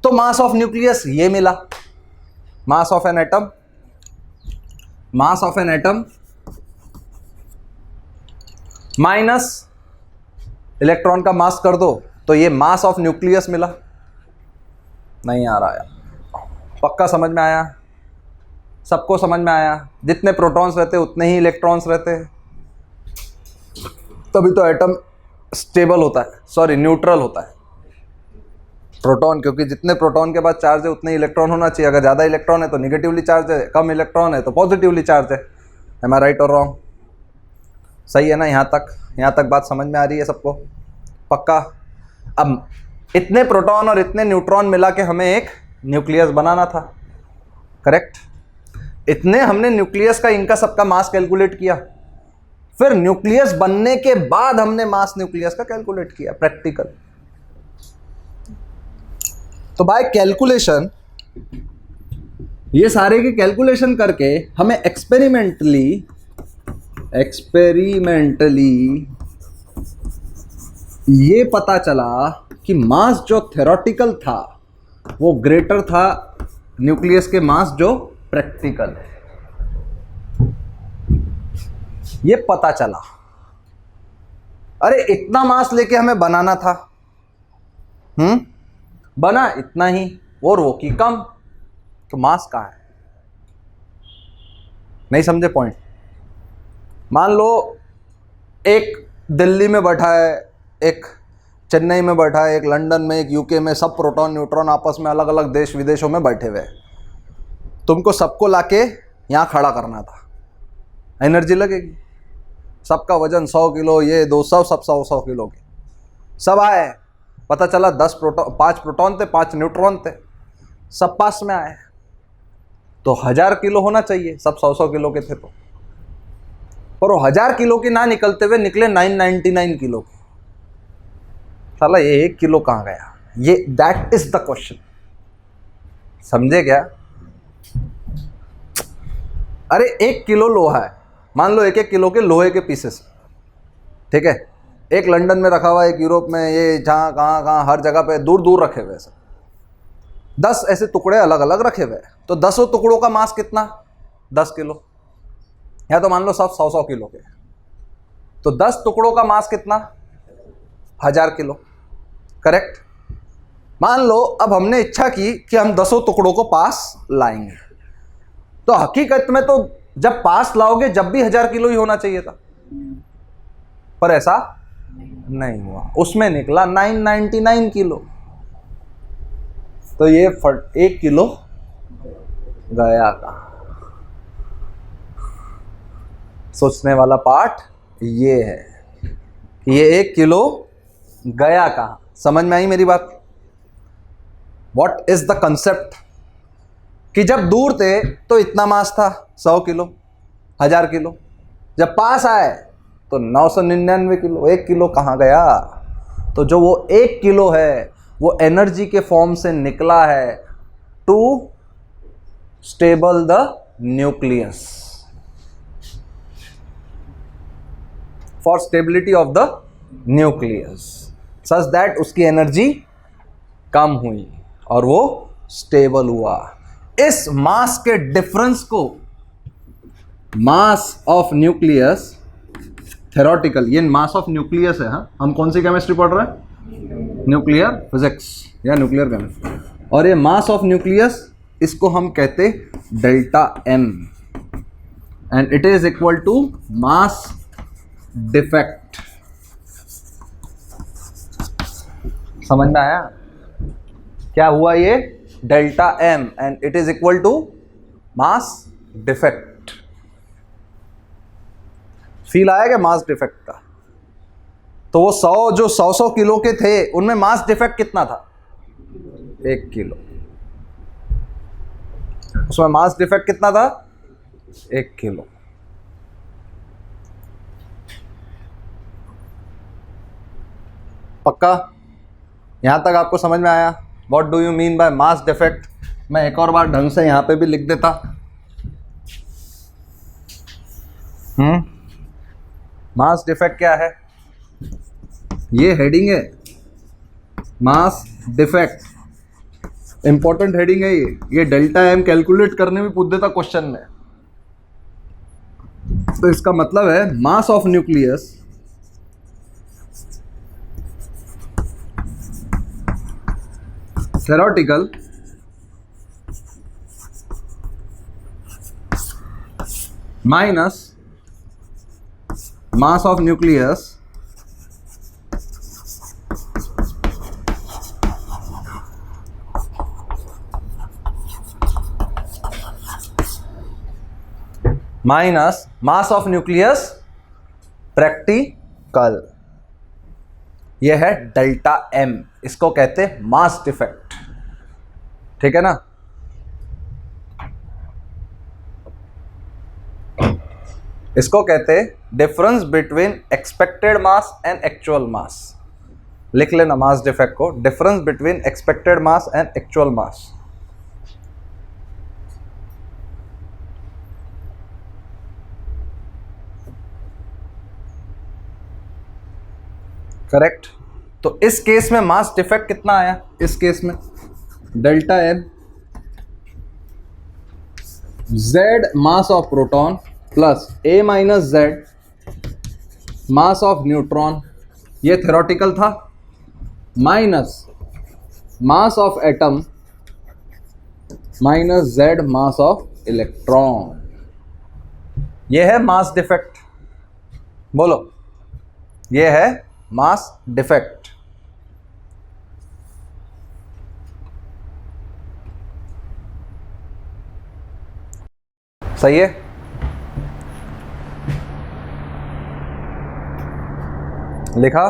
तो मास ऑफ न्यूक्लियस ये मिला, mass of an atom, mass of an atom minus electron का मास कर दो तो ये मास ऑफ न्यूक्लियस मिला। नहीं आ रहा यार, पक्का समझ में आया? सबको समझ में आया? जितने प्रोटॉन्स रहते उतने ही इलेक्ट्रॉन्स रहते हैं। तभी तो एटम स्टेबल होता है, सॉरी न्यूट्रल होता है। प्रोटॉन, क्योंकि जितने प्रोटॉन के पास चार्ज है उतने इलेक्ट्रॉन होना चाहिए। अगर ज़्यादा इलेक्ट्रॉन है तो निगेटिवली चार्ज है, कम इलेक्ट्रॉन है तो पॉजिटिवली चार्ज है। एम आई राइट और रॉन्ग? सही है ना? यहाँ तक बात समझ में आ रही है सबको? पक्का? अब इतने प्रोटॉन और इतने न्यूट्रॉन मिला के हमें एक न्यूक्लियस बनाना था, करेक्ट? इतने हमने न्यूक्लियस का, इनका सबका मास कैलकुलेट किया, फिर न्यूक्लियस बनने के बाद हमने मास न्यूक्लियस का कैलकुलेट किया, प्रैक्टिकल। तो बाय कैलकुलेशन, ये सारे की कैलकुलेशन करके हमें एक्सपेरिमेंटली ये पता चला कि मास जो थ्योरेटिकल था वो ग्रेटर था न्यूक्लियस के मास जो प्रैक्टिकल है। ये पता चला। अरे इतना मास लेके हमें बनाना था, बना इतना ही और वो की कम, तो मास कहाँ है? नहीं समझे पॉइंट? मान लो एक दिल्ली में बैठा है, एक चेन्नई में बैठा है, एक लंदन में, एक यूके में, सब प्रोटॉन न्यूट्रॉन आपस में अलग अलग देश विदेशों में बैठे हुए। तुमको सबको लाके यहाँ खड़ा करना था, एनर्जी लगेगी। सबका वजन 100 किलो, ये 200, सब 100 किलो के सब आए। पता चला 5 प्रोटॉन थे, 5 न्यूट्रॉन थे, सब पास में आए। तो 1000 किलो होना चाहिए, सब 100 किलो के थे। तो पर वो 1000 किलो के ना निकलते हुए निकले 999 किलो के। साला ये 1 किलो कहाँ गया? ये दैट इज द क्वेश्चन। समझे क्या? अरे 1 किलो लोहा है, मान लो 1-1 किलो के लोहे के पीसेस, ठीक है? एक लंदन में रखा हुआ है, एक यूरोप में, ये जहाँ कहाँ हर जगह पे दूर दूर रखे हुए सब 10 ऐसे टुकड़े अलग अलग रखे हुए। तो 10 टुकड़ों का मास कितना? 10 किलो। या तो मान लो सब 100 किलो के, तो 10 टुकड़ों का मास कितना? 1000 किलो, करेक्ट? मान लो अब हमने इच्छा की कि हम 10 टुकड़ों को पास लाएंगे, तो हकीकत में तो जब पास लाओगे जब भी 1000 किलो ही होना चाहिए था, पर ऐसा नहीं हुआ, उसमें निकला 999 किलो। तो ये 1 किलो गया कहाँ? सोचने वाला पार्ट ये है कि ये 1 किलो गया कहाँ। समझ में आई मेरी बात? What is the concept? कि जब दूर थे तो इतना मास था 100 किलो, 1000 किलो, जब पास आए तो 999 किलो। 1 किलो कहाँ गया? तो जो वो 1 किलो है वो एनर्जी के फॉर्म से निकला है to stable the nucleus, for stability of the nucleus, such that उसकी एनर्जी कम हुई और वो स्टेबल हुआ। इस मास के डिफरेंस को मास ऑफ न्यूक्लियस थ्योरेटिकल, ये मास ऑफ न्यूक्लियस है। हाँ, हम कौन सी केमिस्ट्री पढ़ रहे हैं? न्यूक्लियर फिजिक्स या न्यूक्लियर केमिस्ट्री। और ये मास ऑफ न्यूक्लियस, इसको हम कहते delta M, and it is equal to mass defect. समझ में आया क्या हुआ? ये delta M and it is equal to mass defect. Feel आया क्या मास डिफेक्ट का? तो वो 100 किलो के थे उनमें मास डिफेक्ट कितना था? 1 किलो। उसमें मास डिफेक्ट कितना था? 1 किलो। पक्का? यहां तक आपको समझ में आया? What do you mean by mass defect? मैं एक और बार ढंग से यहां पे भी लिख देता। मास डिफेक्ट क्या है? ये हेडिंग है, मास डिफेक्ट। इंपॉर्टेंट हेडिंग है ये डेल्टा एम कैलकुलेट करने में पूछ देता क्वेश्चन में। तो इसका मतलब है मास of nucleus theoretical minus mass of nucleus minus mass of nucleus practical, ये है डेल्टा एम, इसको कहते हैं मास डिफेक्ट। ठीक है ना। इसको कहते हैं difference between expected mass and actual mass. लिख लेना मास डिफेक्ट को, difference between expected mass and actual mass. Correct. तो इस केस में मास डिफेक्ट कितना आया, इस केस में delta M Z mass of proton plus A minus Z mass of neutron, ये थ्योरेटिकल था, minus mass of atom minus Z mass of electron, ये है मास डिफेक्ट। बोलो, ये है मास डिफेक्ट। सही है। लिखा।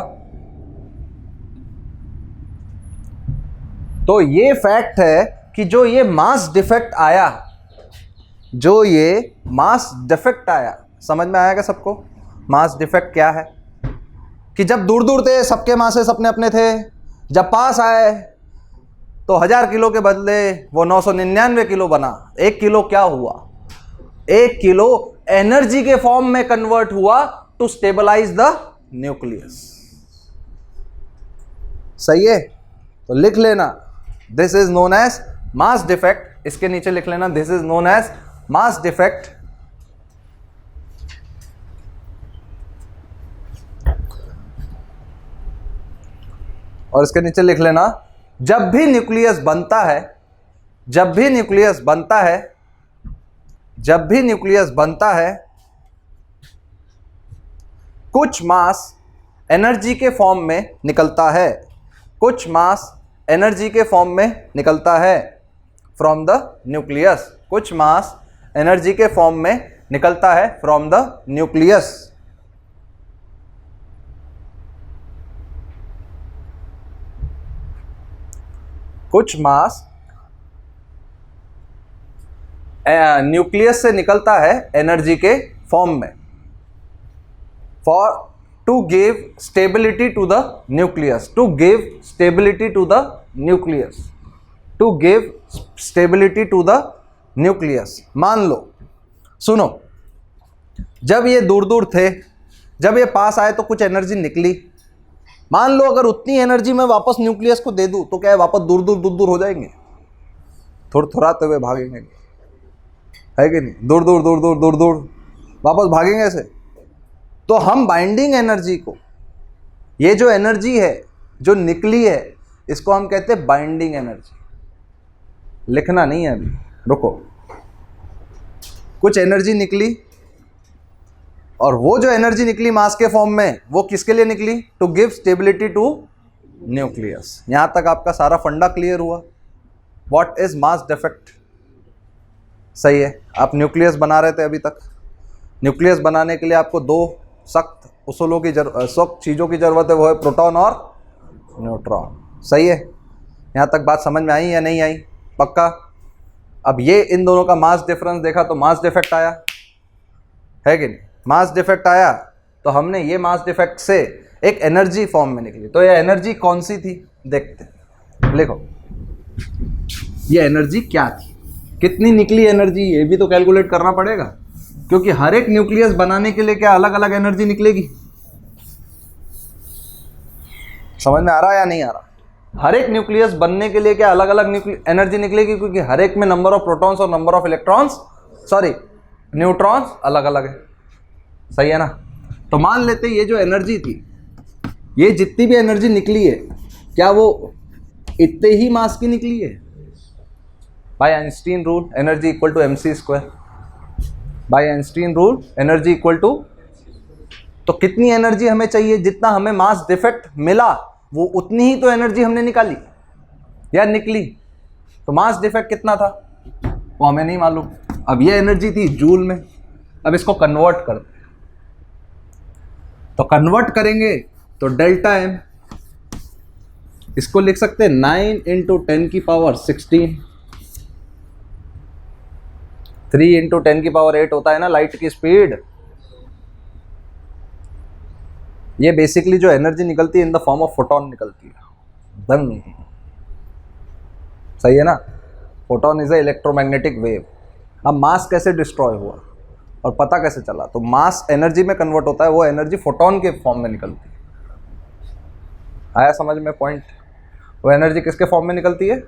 तो ये फैक्ट है कि जो ये मास डिफेक्ट आया, जो ये मास डिफेक्ट आया, समझ में आएगा सबको मास डिफेक्ट क्या है? कि जब दूर दूर थे सबके मासेस अपने अपने थे, जब पास आए तो 1000 किलो के बदले वो 999 किलो बना। 1 किलो क्या हुआ? 1 किलो एनर्जी के फॉर्म में कन्वर्ट हुआ टू स्टेबलाइज द न्यूक्लियस। सही है। तो लिख लेना this is known as mass defect, इसके नीचे लिख लेना this is known as mass defect. और इसके नीचे लिख लेना जब भी न्यूक्लियस बनता है, जब भी न्यूक्लियस बनता है, जब भी न्यूक्लियस बनता है, कुछ मास एनर्जी के फॉर्म में निकलता है, कुछ मास एनर्जी के फॉर्म में निकलता है फ्रॉम द न्यूक्लियस, कुछ मास एनर्जी के फॉर्म में निकलता है फ्रॉम द न्यूक्लियस। कुछ मास न्यूक्लियस से निकलता है एनर्जी के फॉर्म में for to give stability to the nucleus, to give stability to the nucleus, to give stability to the nucleus. मान लो, सुनो, जब ये दूर दूर थे, जब ये पास आए तो कुछ एनर्जी निकली। मान लो अगर उतनी एनर्जी मैं वापस न्यूक्लियस को दे दूं तो क्या है, वापस दूर दूर दूर दूर हो जाएंगे, थोड़ाते हुए भागेंगे, है कि नहीं? दूर दूर दूर दूर दूर दूर वापस भागेंगे ऐसे। तो हम बाइंडिंग एनर्जी को, ये जो एनर्जी है जो निकली है, इसको हम कहते हैं बाइंडिंग एनर्जी। लिखना नहीं है अभी, रुको। कुछ एनर्जी निकली और वो जो एनर्जी निकली मास के फॉर्म में, वो किसके लिए निकली? To give stability to nucleus. यहां तक आपका सारा फंडा क्लियर हुआ। What is mass defect? सही है। आप न्यूक्लियस बना रहे थे अभी तक। न्यूक्लियस बनाने के लिए आपको दो सख्त उसूलों की सख्त चीज़ों की ज़रूरत है, वो है प्रोटॉन और न्यूट्रॉन। सही है। यहाँ तक बात समझ में आई या नहीं आई? पक्का। अब ये इन दोनों का मास डिफरेंस देखा तो मास डिफेक्ट आया, है कि नहीं? मास डिफेक्ट आया तो हमने ये मास डिफेक्ट से एक एनर्जी फॉर्म में निकली। तो ये एनर्जी कौन सी थी देखते, लिखो। ये एनर्जी क्या थी, कितनी निकली एनर्जी, ये भी तो कैलकुलेट करना पड़ेगा, क्योंकि हर एक न्यूक्लियस बनाने के लिए क्या अलग अलग एनर्जी निकलेगी। समझ में आ रहा है या नहीं आ रहा? हर एक न्यूक्लियस बनने के लिए क्या अलग अलग एनर्जी निकलेगी, क्योंकि हर एक में नंबर ऑफ प्रोटॉन्स और number of electrons, sorry neutrons अलग अलग है। सही है ना? तो मान लेते ये जो एनर्जी थी, ये जितनी भी एनर्जी निकली है, क्या वो इतने ही मास की निकली है? By Einstein rule energy equal to mc square. By Einstein rule energy equal to, तो कितनी एनर्जी हमें चाहिए? जितना हमें मास डिफेक्ट मिला वो उतनी ही तो एनर्जी हमने निकाली या निकली। तो मास डिफेक्ट कितना था वो हमें नहीं मालूम। अब ये एनर्जी थी जूल में, अब इसको कन्वर्ट कर, तो कन्वर्ट करेंगे तो डेल्टा एम, इसको लिख सकते हैं 9 इंटू 10 की पावर 16, 3 इंटू 10 की पावर 8 होता है ना लाइट की स्पीड। ये बेसिकली जो एनर्जी निकलती है in the form of photon निकलती है। डन, सही है ना। Photon is a electromagnetic wave. अब मास कैसे डिस्ट्रॉय हुआ और पता कैसे चला, तो मास एनर्जी में कन्वर्ट होता है, वो एनर्जी फोटोन के फॉर्म में निकलती है। आया समझ में पॉइंट? वो एनर्जी किसके फॉर्म में निकलती है?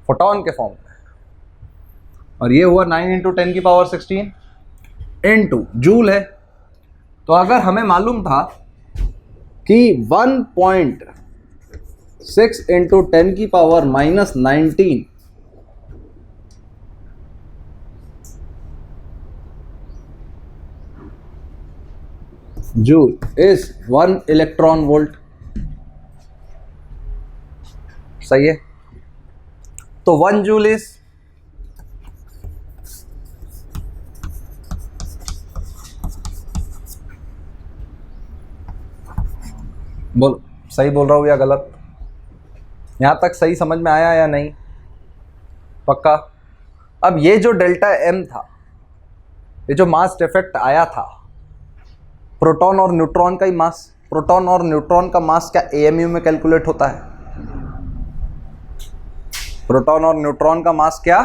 फोटोन के फॉर्म में। और ये हुआ 9 इंटू 10 की पावर 16 इंटू जूल है। तो अगर हमें मालूम था कि 1.6 इंटू 10 की power minus 19 joule is 1 electron volt, सही है। तो 1 जूल इज बोलो सही बोल रहा हूँ या गलत? यहां तक सही समझ में आया या नहीं? पक्का? अब ये जो डेल्टा एम था, ये जो मास डिफेक्ट आया था, प्रोटॉन और न्यूट्रॉन का ही मास, प्रोटॉन और न्यूट्रॉन का मास क्या एएमयू में कैलकुलेट होता है? प्रोटॉन और न्यूट्रॉन का मास क्या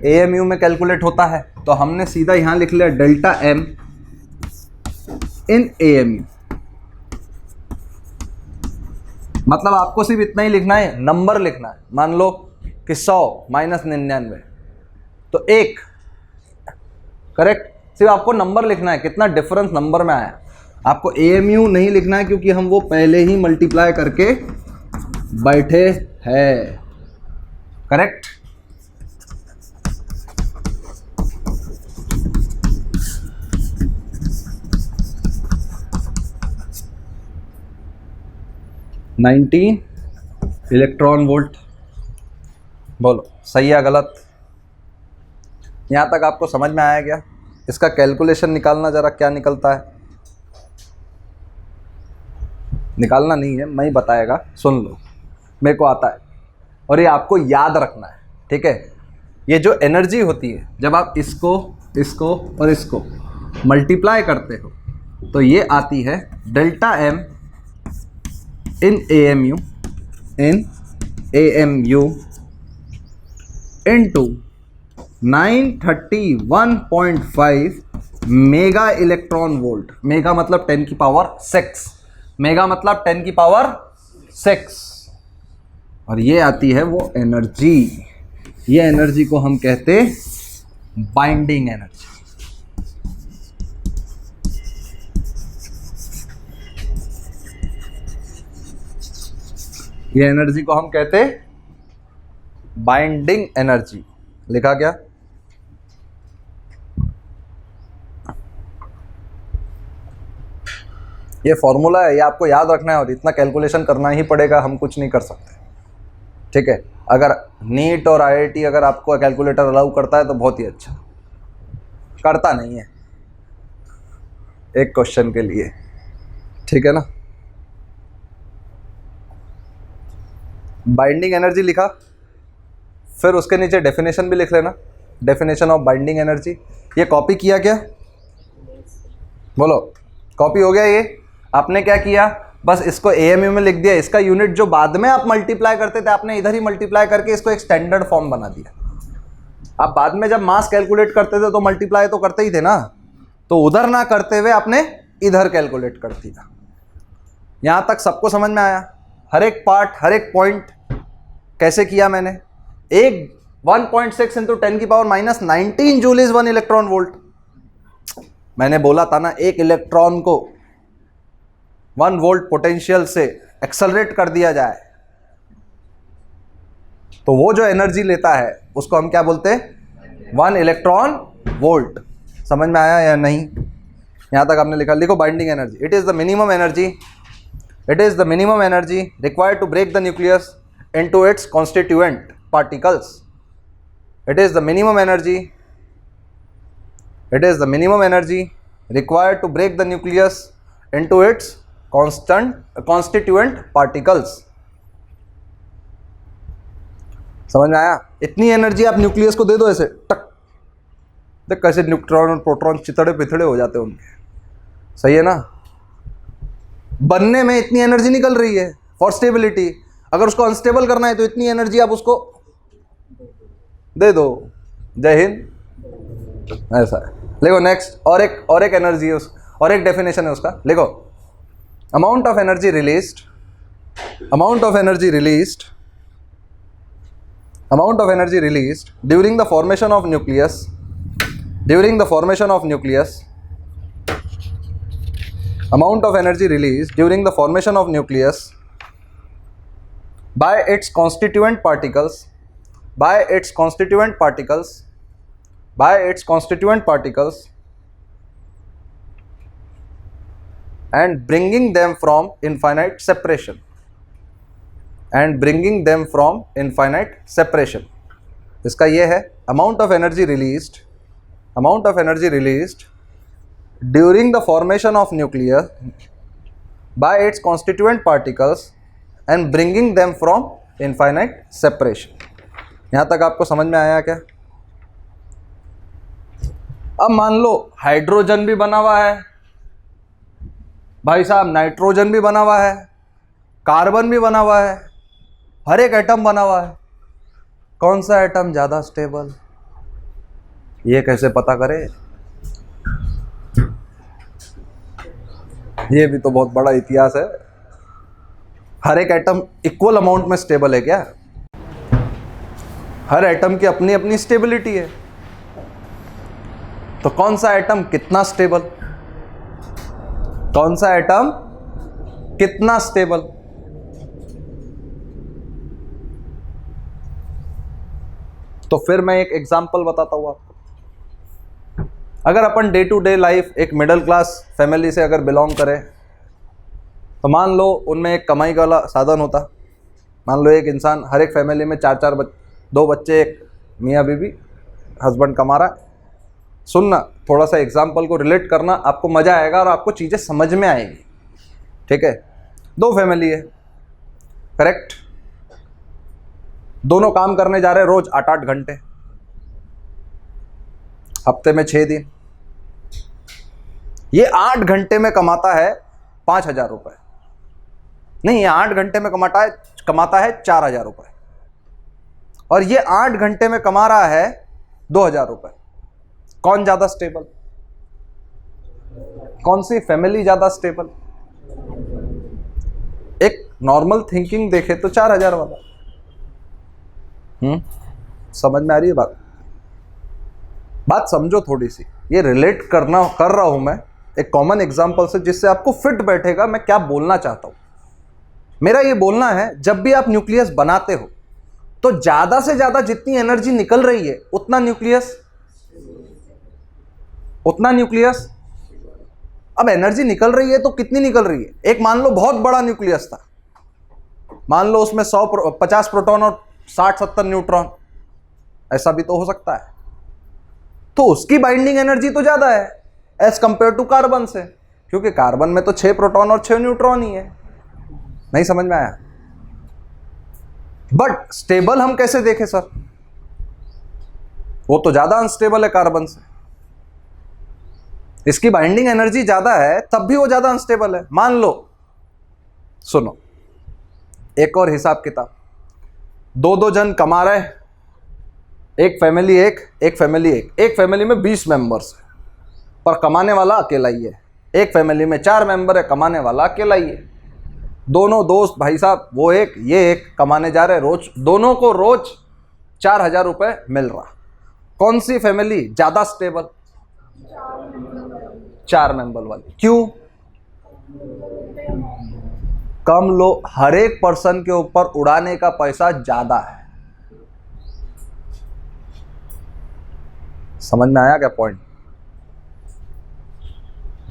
एएमयू में कैलकुलेट होता है। तो हमने सीधा यहां लिख लिया डेल्टा एम इन एएमयू। मतलब आपको सिर्फ इतना ही लिखना है, नंबर लिखना है। मान लो कि 100 माइनस 99, तो 1 करेक्ट। सिर्फ आपको नंबर लिखना है, कितना डिफरेंस नंबर में आया। आपको एएमयू नहीं लिखना है क्योंकि हम वो पहले ही मल्टीप्लाई करके बैठे हैं, करेक्ट। Nineteen electron volt. बोलो सही या गलत? यहां तक आपको समझ में आया क्या? इसका कैलकुलेशन निकालना जरा, क्या निकलता है? निकालना नहीं है, मैं ही बताएगा, सुन लो, मेरे को आता है और ये आपको याद रखना है, ठीक है। ये जो एनर्जी होती है, जब आप इसको इसको और इसको मल्टीप्लाई करते हो तो ये आती है delta m in AMU into 931.5 mega electron volt. Mega मतलब 10 की पावर 6, मेगा मतलब 10 की पावर 6। और ये आती है वो एनर्जी, ये एनर्जी को हम कहते बाइंडिंग एनर्जी। ये एनर्जी को हम कहते बाइंडिंग एनर्जी। लिखा क्या? ये फॉर्मूला है, ये आपको याद रखना है और इतना कैलकुलेशन करना ही पड़ेगा, हम कुछ नहीं कर सकते, ठीक है। अगर नीट और आईआईटी अगर आपको कैलकुलेटर अलाउ करता है तो बहुत ही अच्छा, करता नहीं है एक क्वेश्चन के लिए, ठीक है ना। बाइंडिंग एनर्जी लिखा, फिर उसके नीचे डेफिनेशन भी लिख लेना, डेफिनेशन ऑफ बाइंडिंग एनर्जी। ये कॉपी किया क्या? बोलो कॉपी हो गया? ये आपने क्या किया, बस इसको एएमयू में लिख दिया। इसका यूनिट जो बाद में आप मल्टीप्लाई करते थे, आपने इधर ही मल्टीप्लाई करके इसको एक स्टैंडर्ड फॉर्म बना दिया। आप बाद में जब मास कैलकुलेट करते थे तो मल्टीप्लाई तो करते ही थे ना, तो उधर ना करते हुए आपने इधर कैलकुलेट कर दिया। यहां तक सबको समझ में आया? हर एक पार्ट, हर एक पॉइंट कैसे किया मैंने? एक 1.6 इंटू 10 की power minus 19 joule is 1 electron volt. मैंने बोला था ना, एक इलेक्ट्रॉन को 1 वोल्ट पोटेंशियल से एक्सेलरेट कर दिया जाए तो वो जो एनर्जी लेता है उसको हम क्या बोलते हैं? 1 इलेक्ट्रॉन वोल्ट। समझ में आया या नहीं? यहां तक आपने लिखा, लिखो binding energy. It is the minimum energy, it is the minimum energy required to break the nucleus into its constituent particles. It is the minimum energy. It is the minimum energy required to break the nucleus into its constituent particles. समझ में आया? इतनी energy आप nucleus को दे दो ऐसे टक, देख कैसे न्यूट्रॉन और प्रोटॉन चितड़े पिथड़े हो जाते हैं उनके, सही है ना? बनने में इतनी एनर्जी निकल रही है फॉर स्टेबिलिटी, अगर उसको अनस्टेबल करना है तो इतनी एनर्जी आप उसको दे दो। जय हिंद। ऐसा है। लिखो नेक्स्ट, और एक एनर्जी है और एक डेफिनेशन है उसका। लिखो amount of energy released, amount of energy released, amount of energy released during the formation of nucleus, during the formation of nucleus, amount of energy released during the formation of nucleus by its constituent particles, by its constituent particles, by its constituent particles, and bringing them from infinite separation, and bringing them from infinite separation. इसका ये है amount of energy released, amount of energy released during the formation of nucleus by its constituent particles and bringing them from infinite separation. यहाँ तक आपको समझ में आया क्या? अब मान लो हाइड्रोजन भी बना हुआ है भाई साहब, नाइट्रोजन भी बना हुआ है, कार्बन भी बना हुआ है, हर एक एटम बना हुआ है। कौन सा एटम ज़्यादा स्टेबल, ये कैसे पता करें? ये भी तो बहुत बड़ा इतिहास है। हर एक एटम इक्वल अमाउंट में स्टेबल है क्या? हर एटम की अपनी अपनी स्टेबिलिटी है। तो कौन सा एटम कितना स्टेबल, कौन सा एटम कितना स्टेबल? तो फिर मैं एक एग्जांपल बताता हूं आपको। अगर अपन डे टू डे लाइफ एक मिडिल क्लास फैमिली से अगर बिलोंग करें तो मान लो उनमें एक कमाई वाला साधन होता। मान लो एक इंसान, हर एक फैमिली में दो बच्चे, एक मियाँ बीवी, हस्बैंड कमा रहा है। सुनना, थोड़ा सा एग्जाम्पल को रिलेट करना, आपको मज़ा आएगा और आपको चीज़ें समझ में आएगी। ठीक है, दो फैमिली है, करेक्ट? दोनों काम करने जा रहे हैं रोज 8-8 घंटे, हफ्ते में 6 दिन। ये 8 घंटे में कमाता है 5,000 रुपये, नहीं, ये 8 घंटे में कमाता है 4,000 रुपये, और ये 8 घंटे में कमा रहा है 2,000 रुपये। कौन ज्यादा स्टेबल? कौन सी फैमिली ज्यादा स्टेबल? एक नॉर्मल थिंकिंग देखे तो 4,000 वाला। समझ में आ रही है बात? बात समझो थोड़ी सी, ये रिलेट कर रहा हूं मैं एक कॉमन एग्जांपल से, जिससे आपको फिट बैठेगा मैं क्या बोलना चाहता हूं। मेरा ये बोलना है, जब भी आप न्यूक्लियस बनाते हो तो ज्यादा से ज्यादा जितनी एनर्जी निकल रही है उतना न्यूक्लियस। अब एनर्जी निकल रही है तो कितनी निकल रही है? एक मान लो बहुत बड़ा न्यूक्लियस था, मान लो उसमें 50 प्रोटॉन और 60-70 न्यूट्रॉन, ऐसा भी तो हो सकता है। तो उसकी बाइंडिंग एनर्जी तो ज्यादा है एज कंपेयर टू कार्बन से, क्योंकि कार्बन में तो 6 प्रोटॉन और 6 न्यूट्रॉन ही है। नहीं समझ में आया? बट स्टेबल हम कैसे देखें सर? वो तो ज्यादा अनस्टेबल है कार्बन से, इसकी बाइंडिंग एनर्जी ज्यादा है, तब भी वो ज्यादा अनस्टेबल है। मान लो, सुनो एक और हिसाब किताब, दो जन कमा रहे, एक फैमिली एक फैमिली में 20 मेंबर्स है पर कमाने वाला अकेला ही है। एक फैमिली में 4 मेंबर है, कमाने वाला अकेला ही है। दोनों दोस्त भाई साहब, वो एक ये एक कमाने जा रहे, रोज दोनों को रोज 4,000 रुपये मिल रहा। कौन सी फैमिली ज्यादा स्टेबल? 4 मेंबर वाली। क्यों? कम लो, हर एक पर्सन के ऊपर उड़ाने का पैसा ज्यादा है। समझ में आया क्या पॉइंट?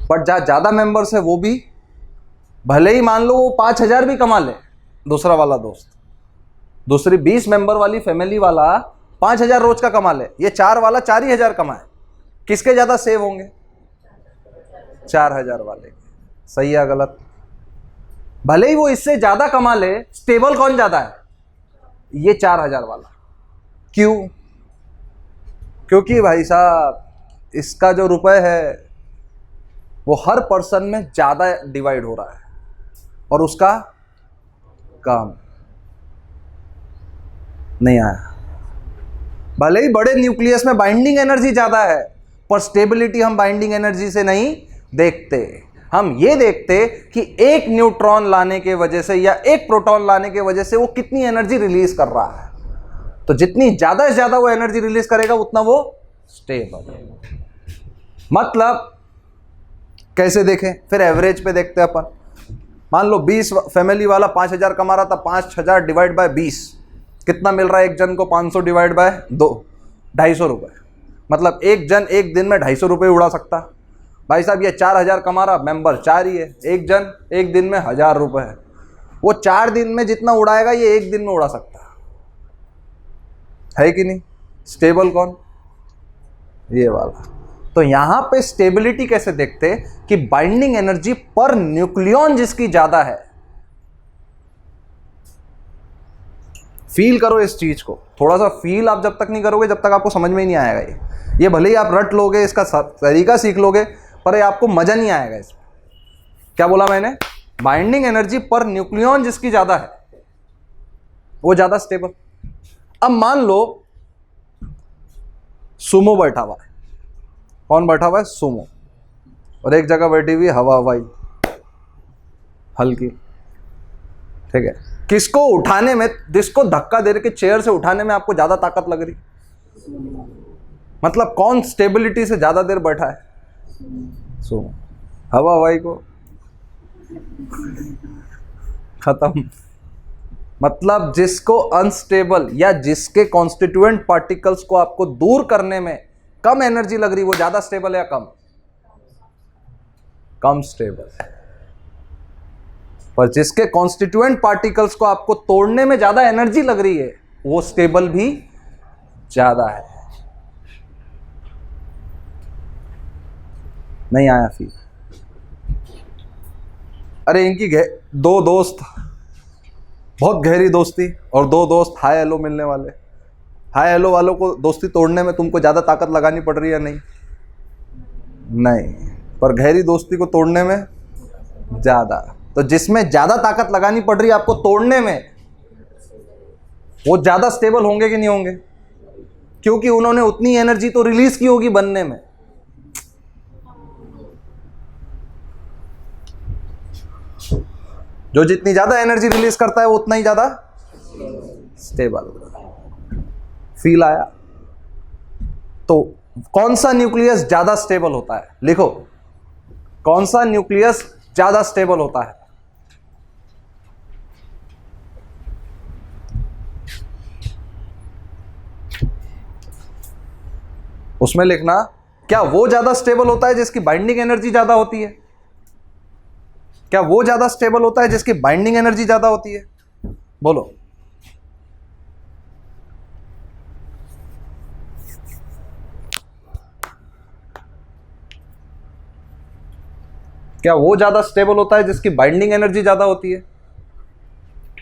बट जहां ज्यादा मेंबर्स है वो भी, भले ही मान लो वो 5,000 भी कमा ले, दूसरा वाला दोस्त, दूसरी 20 मेंबर वाली फैमिली वाला 5,000 रोज का कमा ले, ये 4 वाला 4,000 कमाए, किसके ज्यादा सेव होंगे? 4000 वाले। सही या गलत? भले ही वो इससे ज्यादा कमा ले, स्टेबल कौन ज्यादा है? ये 4000 वाला। क्यों? क्योंकि भाई साहब इसका जो रुपए है वो हर पर्सन में ज्यादा डिवाइड हो रहा है और उसका कम। नहीं आया? भले ही बड़े न्यूक्लियस में बाइंडिंग एनर्जी ज्यादा है, पर स्टेबिलिटी हम बाइंडिंग एनर्जी से नहीं देखते। हम ये देखते कि एक न्यूट्रॉन लाने के वजह से या एक प्रोटॉन लाने के वजह से वो कितनी एनर्जी रिलीज कर रहा है। तो जितनी ज्यादा से ज्यादा वो एनर्जी रिलीज करेगा उतना वो स्टेबल है। मतलब कैसे देखें? फिर एवरेज पे देखते हैं अपन। मान लो 20 फैमिली वाला 5000 कमा रहा था, 5000 डिवाइड बाय 20 कितना मिल रहा है एक जन को? 500 डिवाइड बाय 2, 250 रुपये। मतलब एक जन एक दिन में 250 रुपये उड़ा सकता। भाई साहब ये 4000 कमा रहा, मेंबर 4 ही है, एक जन एक दिन में 1000 रुपये है। वो 4 दिन में जितना उड़ाएगा ये एक दिन में उड़ा सकता है कि नहीं? स्टेबल कौन? ये वाला। तो यहां पे स्टेबिलिटी कैसे देखते कि बाइंडिंग एनर्जी पर न्यूक्लियॉन जिसकी ज्यादा है। फील करो इस चीज को, थोड़ा सा फील आप जब तक नहीं करोगे जब तक आपको समझ में ही नहीं आएगा। ये भले ही आप रट लोगे, इसका तरीका सीख लोगे, पर ये आपको मजा नहीं आएगा इसमें। क्या बोला मैंने? बाइंडिंग एनर्जी पर न्यूक्लियॉन जिसकी ज्यादा है वो ज्यादा स्टेबल। अब मान लो सुमो बैठा हुआ है। कौन बैठा हुआ है? सुमो। और एक जगह बैठी हुई हवा हवाई हल्की, ठीक है। किसको उठाने में, जिसको धक्का दे के चेयर से उठाने में आपको ज्यादा ताकत लग रही? मतलब कौन स्टेबिलिटी से ज्यादा देर बैठा है? सुमो। हवा हवाई को खत्म। मतलब जिसको अनस्टेबल या जिसके कॉन्स्टिट्यूएंट पार्टिकल्स को आपको दूर करने में कम एनर्जी लग रही, वो ज्यादा स्टेबल है या कम? कम स्टेबल है। पर जिसके कॉन्स्टिट्यूएंट पार्टिकल्स को आपको तोड़ने में ज्यादा एनर्जी लग रही है वो स्टेबल भी ज्यादा है। नहीं आया फिर? अरे इनकी दो दोस्त, बहुत गहरी दोस्ती, और दो दोस्त हाय हेलो मिलने वाले। हाय हेलो वालों को दोस्ती तोड़ने में तुमको ज्यादा ताकत लगानी पड़ रही है? नहीं नहीं, पर गहरी दोस्ती को तोड़ने में ज्यादा। तो जिसमें ज्यादा ताकत लगानी पड़ रही है आपको तोड़ने में, वो ज्यादा स्टेबल होंगे कि नहीं होंगे? क्योंकि उन्होंने उतनी एनर्जी तो रिलीज की होगी बनने में। जो जितनी ज्यादा एनर्जी रिलीज करता है वो उतना ही ज्यादा स्टेबल। फील आया? तो कौन सा न्यूक्लियस ज्यादा स्टेबल होता है? लिखो, कौन सा न्यूक्लियस ज्यादा स्टेबल होता है? उसमें लिखना, क्या वो ज्यादा स्टेबल होता है जिसकी बाइंडिंग एनर्जी ज्यादा होती है? क्या वो ज्यादा स्टेबल होता है जिसकी बाइंडिंग एनर्जी ज्यादा होती है? बोलो। क्या वो ज्यादा स्टेबल होता है जिसकी बाइंडिंग एनर्जी ज्यादा होती है?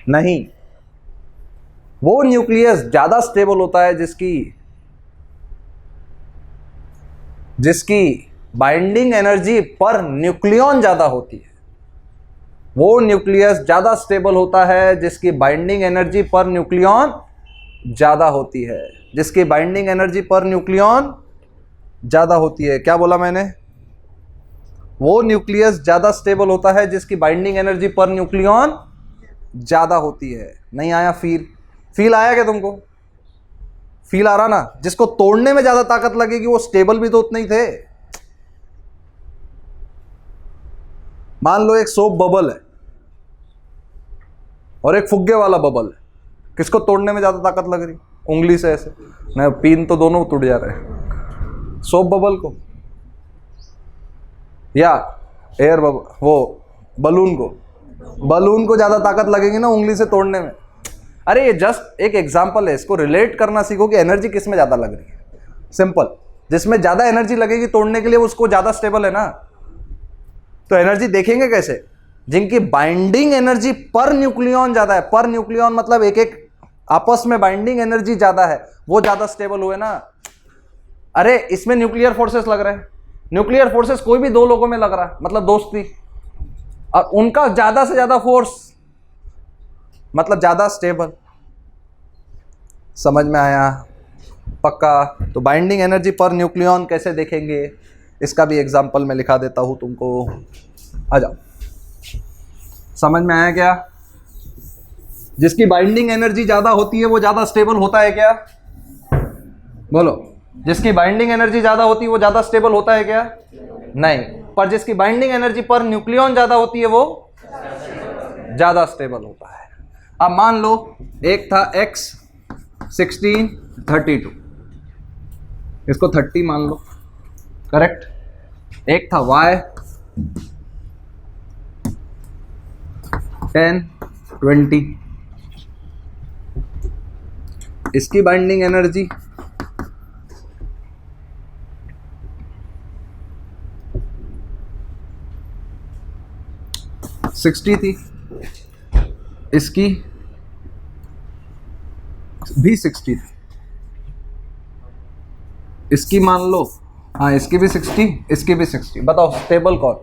नहीं, वो न्यूक्लियस ज्यादा स्टेबल होता है जिसकी बाइंडिंग एनर्जी पर न्यूक्लियॉन ज्यादा होती है। वो न्यूक्लियस ज्यादा स्टेबल होता है जिसकी बाइंडिंग एनर्जी पर न्यूक्लियॉन ज्यादा होती है। जिसकी बाइंडिंग एनर्जी पर न्यूक्लियॉन ज्यादा होती है। क्या बोला मैंने? वो न्यूक्लियस ज्यादा स्टेबल होता है जिसकी बाइंडिंग एनर्जी पर न्यूक्लियॉन ज्यादा होती है। नहीं आया फील? फील आया क्या तुमको? फील आ रहा ना? जिसको तोड़ने में ज्यादा ताकत लगेगी वो स्टेबल भी तो उतने ही थे। मान लो एक सोप बबल है और एक फुग्गे वाला बबल है, किसको तोड़ने में ज्यादा ताकत लग रही? उंगली से ऐसे नहीं, पिन तो दोनों टूट जा रहे हैं। सोप बबल को या एयर बबल, वो बलून को ज्यादा ताकत लगेगी ना उंगली से तोड़ने में। अरे ये जस्ट एक एग्जांपल है, इसको रिलेट करना सीखो कि एनर्जी किस में ज्यादा लग रही है। सिंपल, जिसमें ज्यादा एनर्जी लगेगी तोड़ने के लिए उसको ज्यादा स्टेबल है ना। तो एनर्जी देखेंगे कैसे? जिनकी बाइंडिंग एनर्जी पर न्यूक्लियन ज्यादा है, पर न्यूक्लियन मतलब एक एक आपस में बाइंडिंग एनर्जी ज्यादा है, वो ज्यादा स्टेबल हुए ना। अरे इसमें न्यूक्लियर फोर्सेस लग रहे हैं, न्यूक्लियर फोर्सेस कोई भी दो लोगों में लग रहा है मतलब दोस्ती, और उनका ज्यादा से ज्यादा फोर्स मतलब ज्यादा स्टेबल। समझ में आया? पक्का? तो बाइंडिंग एनर्जी पर न्यूक्लियन कैसे देखेंगे, इसका भी एग्जांपल मैं लिखा देता हूं तुमको। आ जाओ, समझ में आया क्या? जिसकी बाइंडिंग एनर्जी ज्यादा होती है वो ज्यादा स्टेबल होता है क्या? बोलो, जिसकी बाइंडिंग एनर्जी ज्यादा होती है वो ज्यादा स्टेबल होता है क्या? नहीं। पर जिसकी बाइंडिंग एनर्जी पर न्यूक्लियन ज्यादा होती है वो ज्यादा स्टेबल होता है। अब मान लो एक था x 16 32, इसको 30 मान लो, करेक्ट। एक था y 10 20, इसकी बाइंडिंग एनर्जी सिक्सटी थी, इसकी भी 60 थी, इसकी मान लो, हाँ इसकी भी 60, इसकी भी 60। बताओ स्टेबल कौन?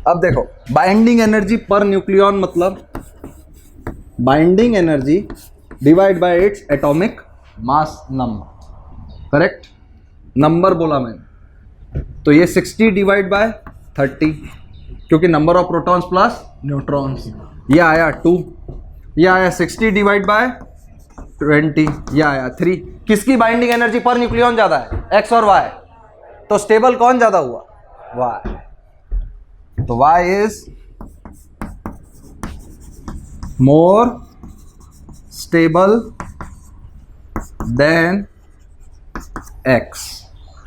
अब देखो, बाइंडिंग एनर्जी पर न्यूक्लियन मतलब binding energy divide by its atomic mass number, correct? Number बोला मैंने, तो ये 60 डिवाइड बाय 30, क्योंकि number of protons plus neutrons, ये आया 2, ये आया 60 डिवाइड बाय 20, ये आया 3। किसकी बाइंडिंग एनर्जी पर न्यूक्लियन ज्यादा है? एक्स और वाई। तो स्टेबल कौन ज्यादा हुआ? वाई। तो y is more stable then x।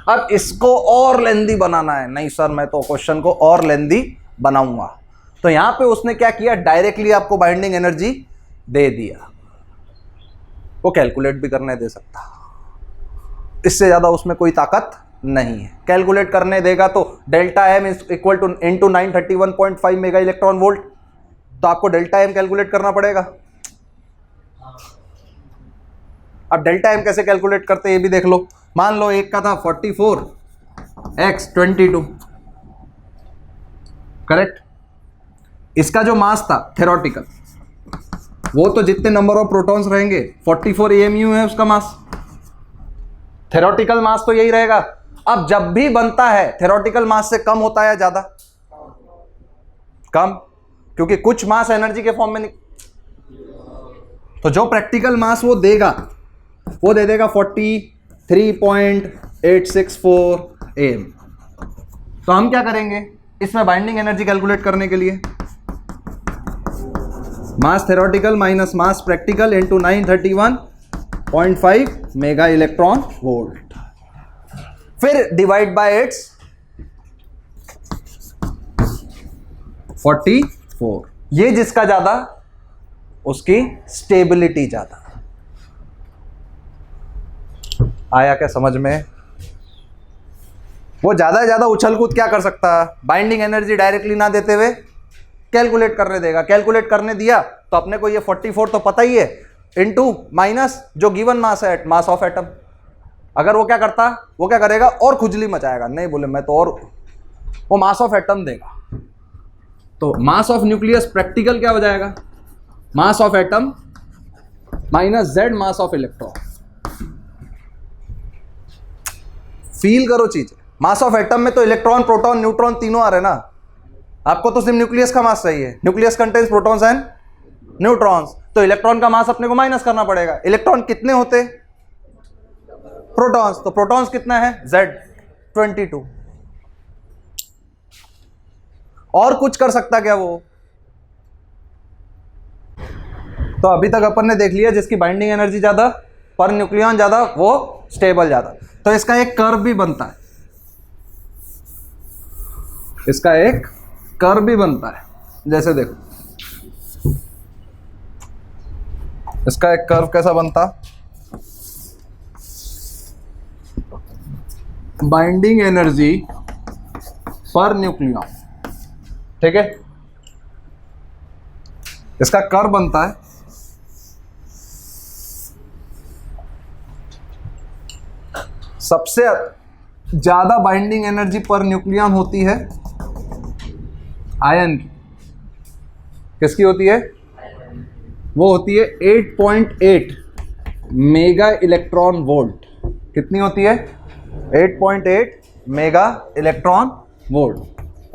अब इसको और लेंदी बनाना है। नहीं सर, मैं तो क्वेश्चन को और लेंदी बनाऊंगा। तो यहां पे उसने क्या किया, डायरेक्टली आपको बाइंडिंग एनर्जी दे दिया। वो कैलकुलेट भी करने दे सकता, इससे ज्यादा उसमें कोई ताकत नहीं है। कैलकुलेट करने देगा तो delta M equal to into 931.5 mega electron volt, तो आपको डेल्टा एम कैलकुलेट करना पड़ेगा। अब डेल्टा एम कैसे कैलकुलेट करते हैं ये भी देख लो। मान लो एक का था 44 x 22, करेक्ट। इसका जो मास था थेरोटिकल, वो तो जितने नंबर ऑफ प्रोटॉन्स रहेंगे 44 AMU है उसका मास। थेरोटिकल मास तो यही रहेगा। अब जब भी बनता है थेरोटिकल मास से कम होता है या ज्यादा? कम, क्योंकि कुछ मास एनर्जी के फॉर्म में तो जो प्रैक्टिकल मास वो देगा वो दे देगा 43.864 AM। तो हम क्या करेंगे इसमें बाइंडिंग एनर्जी कैलकुलेट करने के लिए, mass theoretical minus mass practical into 931.5 mega electron volt, फिर डिवाइड बाय इट्स 44। ये जिसका ज्यादा उसकी स्टेबिलिटी ज्यादा। आया क्या समझ में? वो ज्यादा से ज्यादा उछल कूद क्या कर सकता है, बाइंडिंग एनर्जी डायरेक्टली ना देते हुए कैलकुलेट करने देगा। कैलकुलेट करने दिया तो अपने को ये 44 तो पता ही है, इनटू माइनस जो गिवन मास है मास ऑफ एटम। अगर वो क्या करता, वो क्या करेगा और खुजली मचाएगा, नहीं बोले मैं तो, और वो मास ऑफ एटम देगा। तो मास ऑफ न्यूक्लियस प्रैक्टिकल क्या हो जाएगा, मास of atom minus z mass of electron. Feel करो चीज, मास ऑफ एटम में तो इलेक्ट्रॉन प्रोटॉन न्यूट्रॉन तीनों आ रहे ना। आपको तो सिर्फ न्यूक्लियस का मास चाहिए, nucleus contains protons and neutrons, तो इलेक्ट्रॉन का मास अपने को माइनस करना पड़ेगा। इलेक्ट्रॉन कितने होते? प्रोटॉन्स, तो प्रोटॉन्स कितना है z 22। और कुछ कर सकता क्या वो? तो अभी तक अपन ने देख लिया जिसकी बाइंडिंग एनर्जी ज्यादा, पर न्यूक्लियन ज्यादा, वो स्टेबल ज्यादा। तो इसका एक कर्व भी बनता है, इसका एक कर्व भी बनता है। जैसे देखो इसका एक कर्व कैसा बनता, बाइंडिंग एनर्जी पर न्यूक्लियन, ठीक है। इसका कर्व बनता है सबसे ज्यादा बाइंडिंग एनर्जी पर न्यूक्लियन होती है आयन की। किसकी होती है? वो होती है 8.8 मेगा इलेक्ट्रॉन वोल्ट। कितनी होती है? 8.8 मेगा इलेक्ट्रॉन वोल्ट,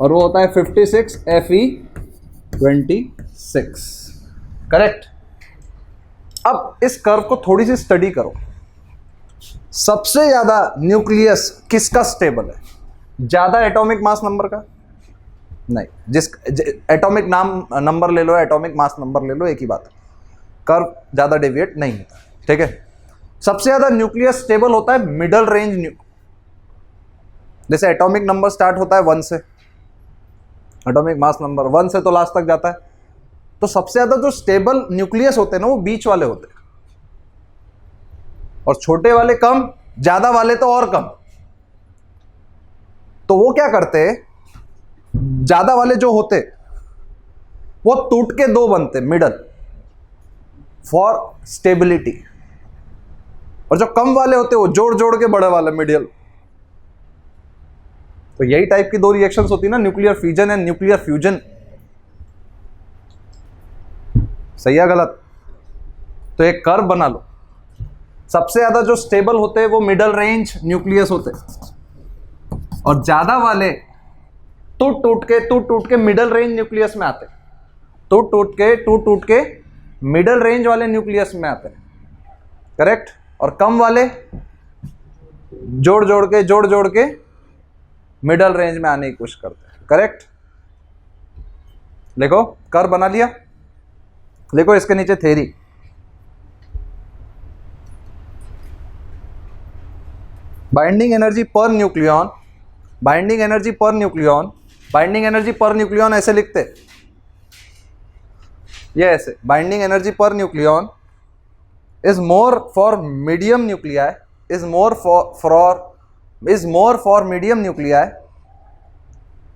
और वो होता है 56 Fe26। करेक्ट। अब इस कर्व को थोड़ी सी स्टडी करो। सबसे ज्यादा न्यूक्लियस किसका स्टेबल है? ज्यादा एटॉमिक मास नंबर का? नहीं, जिस एटॉमिक नंबर ले लो, एटॉमिक मास नंबर ले लो, एक ही बात है। कर्व ज्यादा डेविएट नहीं होता, ठीक है। सबसे ज्यादा न्यूक्लियस स्टेबल होता है मिडल रेंज जैसे एटॉमिक नंबर स्टार्ट होता है 1 से, एटॉमिक मास नंबर 1 से तो लास्ट तक जाता है। तो सबसे ज्यादा जो स्टेबल न्यूक्लियस होते हैं ना, वो बीच वाले होते हैं, और छोटे वाले कम, ज्यादा वाले तो और कम। तो वो क्या करते हैं, ज्यादा वाले जो होते वो टूट के दो बनते मिडल फॉर स्टेबिलिटी, और जो कम वाले होते वो जोड़ जोड़ के बड़े वाले मिडिल। तो यही टाइप की दो रिएक्शंस होती है ना, nuclear fission and nuclear fusion. सही है गलत? तो एक कर्व बना लो। सबसे ज्यादा जो स्टेबल होते हैं वो मिडल रेंज न्यूक्लियस होते हैं, और ज्यादा वाले टूट टूट के मिडल रेंज न्यूक्लियस में आते हैं। टूट टूट के मिडल रेंज वाले न्यूक्लियस में आते हैं, करेक्ट। और कम वाले जोड़ जोड़ के मिडल रेंज में आने की कोशिश करते हैं, करेक्ट। देखो कर्व बना लिया। देखो इसके नीचे theory, binding energy per nucleon, binding energy per nucleon, binding energy per nucleon ऐसे लिखते, ये ऐसे, binding energy per nucleon is more for medium nuclei, is more for medium nuclei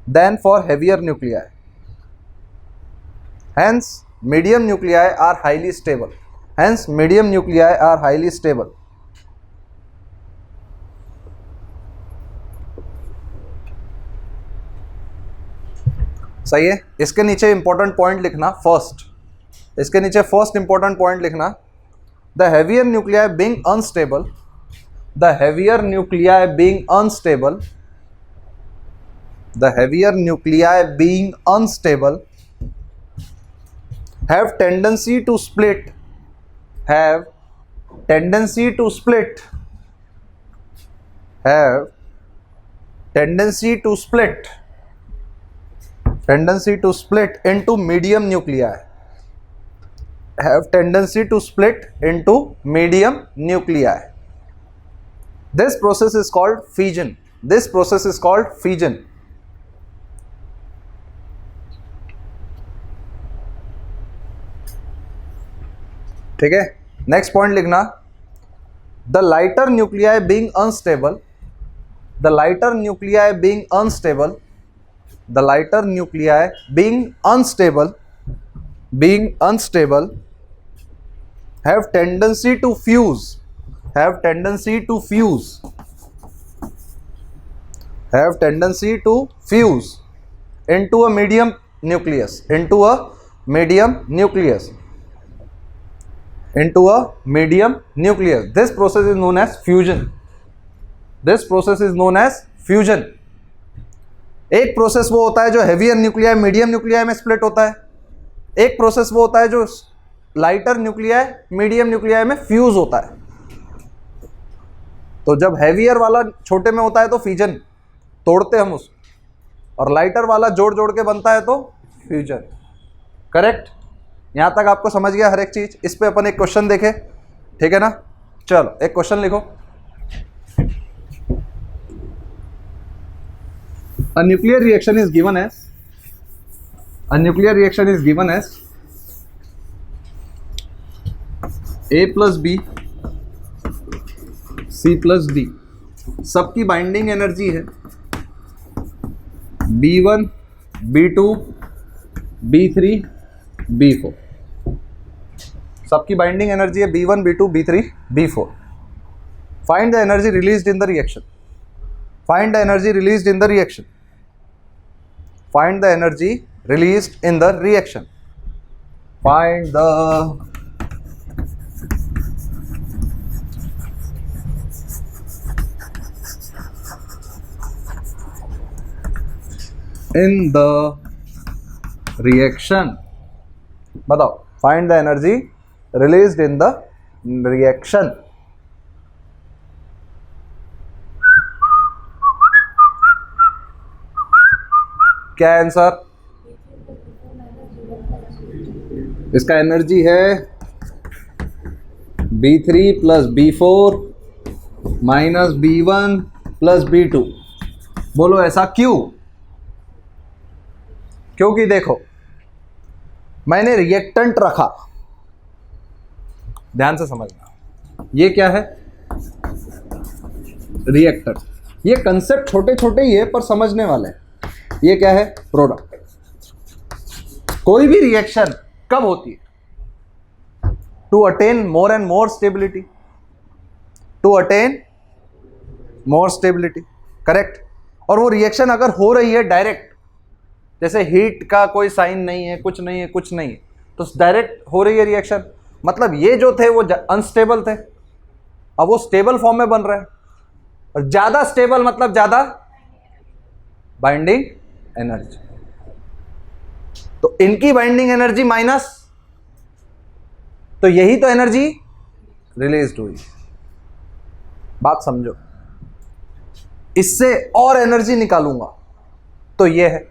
than for heavier nuclei. Hence medium nuclei are highly stable. Hence medium nuclei are highly stable. सही है। इसके नीचे important point लिखना first, इसके नीचे first important point लिखना, the heavier nuclei being unstable, the heavier nuclei being unstable, the heavier nuclei being unstable have tendency to split, have tendency to split, have tendency to split, tendency to split into medium nuclei, have tendency to split into medium nuclei. This process is called fission. This process is called fission. ठीक है। Next point लिखना, the lighter nuclei being unstable, the lighter nuclei being unstable, the lighter nuclei being unstable, being unstable have tendency to fuse, have tendency to fuse, have tendency to fuse into a medium nucleus, into a medium nucleus, into a medium nucleus. This process is known as fusion. This process is known as fusion. एक process वो होता है जो heavier nuclei medium nuclei में split होता है, एक process वो होता है जो लाइटर न्यूक्लियाई मीडियम न्यूक्लियाई में फ्यूज होता है। तो जब हैवियर वाला छोटे में होता है तो फ्यूजन, तोड़ते हम उसको, और लाइटर वाला जोड़ जोड़ के बनता है तो फ्यूजन, करेक्ट। यहां तक आपको समझ गया हर एक चीज। इस पे अपन एक क्वेश्चन देखे, ठीक है ना। चलो एक क्वेश्चन लिखो, a nuclear reaction is given as, a nuclear reaction is given as A plus B C plus D सबकी बाइंडिंग एनर्जी है B1 B2 B3 B4। सबकी बाइंडिंग एनर्जी है B1 B2 B3 B4। Find the energy released in the reaction. Find the energy released in the reaction. Find the energy released in the reaction. Find the in the reaction। बताओ, find the energy released in the reaction। क्या answer? इसका energy है B3 plus B4 minus B1 plus B2। बोलो ऐसा क्यों? क्योंकि देखो, मैंने रिएक्टेंट रखा, ध्यान से समझना, ये क्या है? रिएक्टेंट। ये कंसेप्ट छोटे छोटे ही है पर समझने वाले हैं। ये क्या है? प्रोडक्ट। कोई भी रिएक्शन कब होती है? To attain more and more stability. To attain more stability, correct. और वो रिएक्शन अगर हो रही है डायरेक्ट, जैसे हीट का कोई साइन नहीं है, कुछ नहीं है, कुछ नहीं है, तो डायरेक्ट हो रही है रिएक्शन, मतलब ये जो थे वो अनस्टेबल थे, अब वो स्टेबल फॉर्म में बन रहे हैं। और ज्यादा स्टेबल मतलब ज्यादा बाइंडिंग एनर्जी। तो इनकी बाइंडिंग एनर्जी माइनस, तो यही तो एनर्जी रिलीज्ड हुई। बात समझो, इससे और एनर्जी निकालूंगा तो ये है।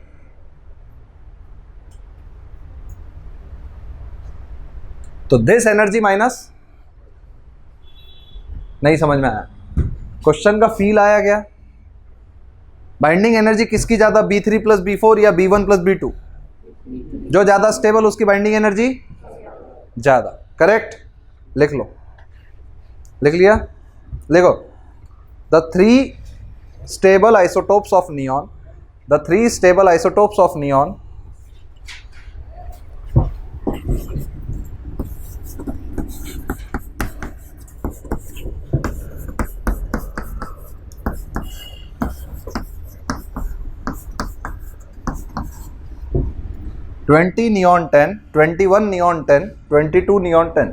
तो दिस एनर्जी माइनस, नहीं समझ में आया? क्वेश्चन का फील आया क्या? बाइंडिंग एनर्जी किसकी ज्यादा, B3 प्लस B4 या B1 प्लस B2? जो ज्यादा स्टेबल उसकी बाइंडिंग एनर्जी ज्यादा, करेक्ट। लिख लो, लिख लिया? लिखो, the three stable isotopes of neon, the three stable isotopes of neon (20 neon 10, 21 neon 10, 22 neon 10)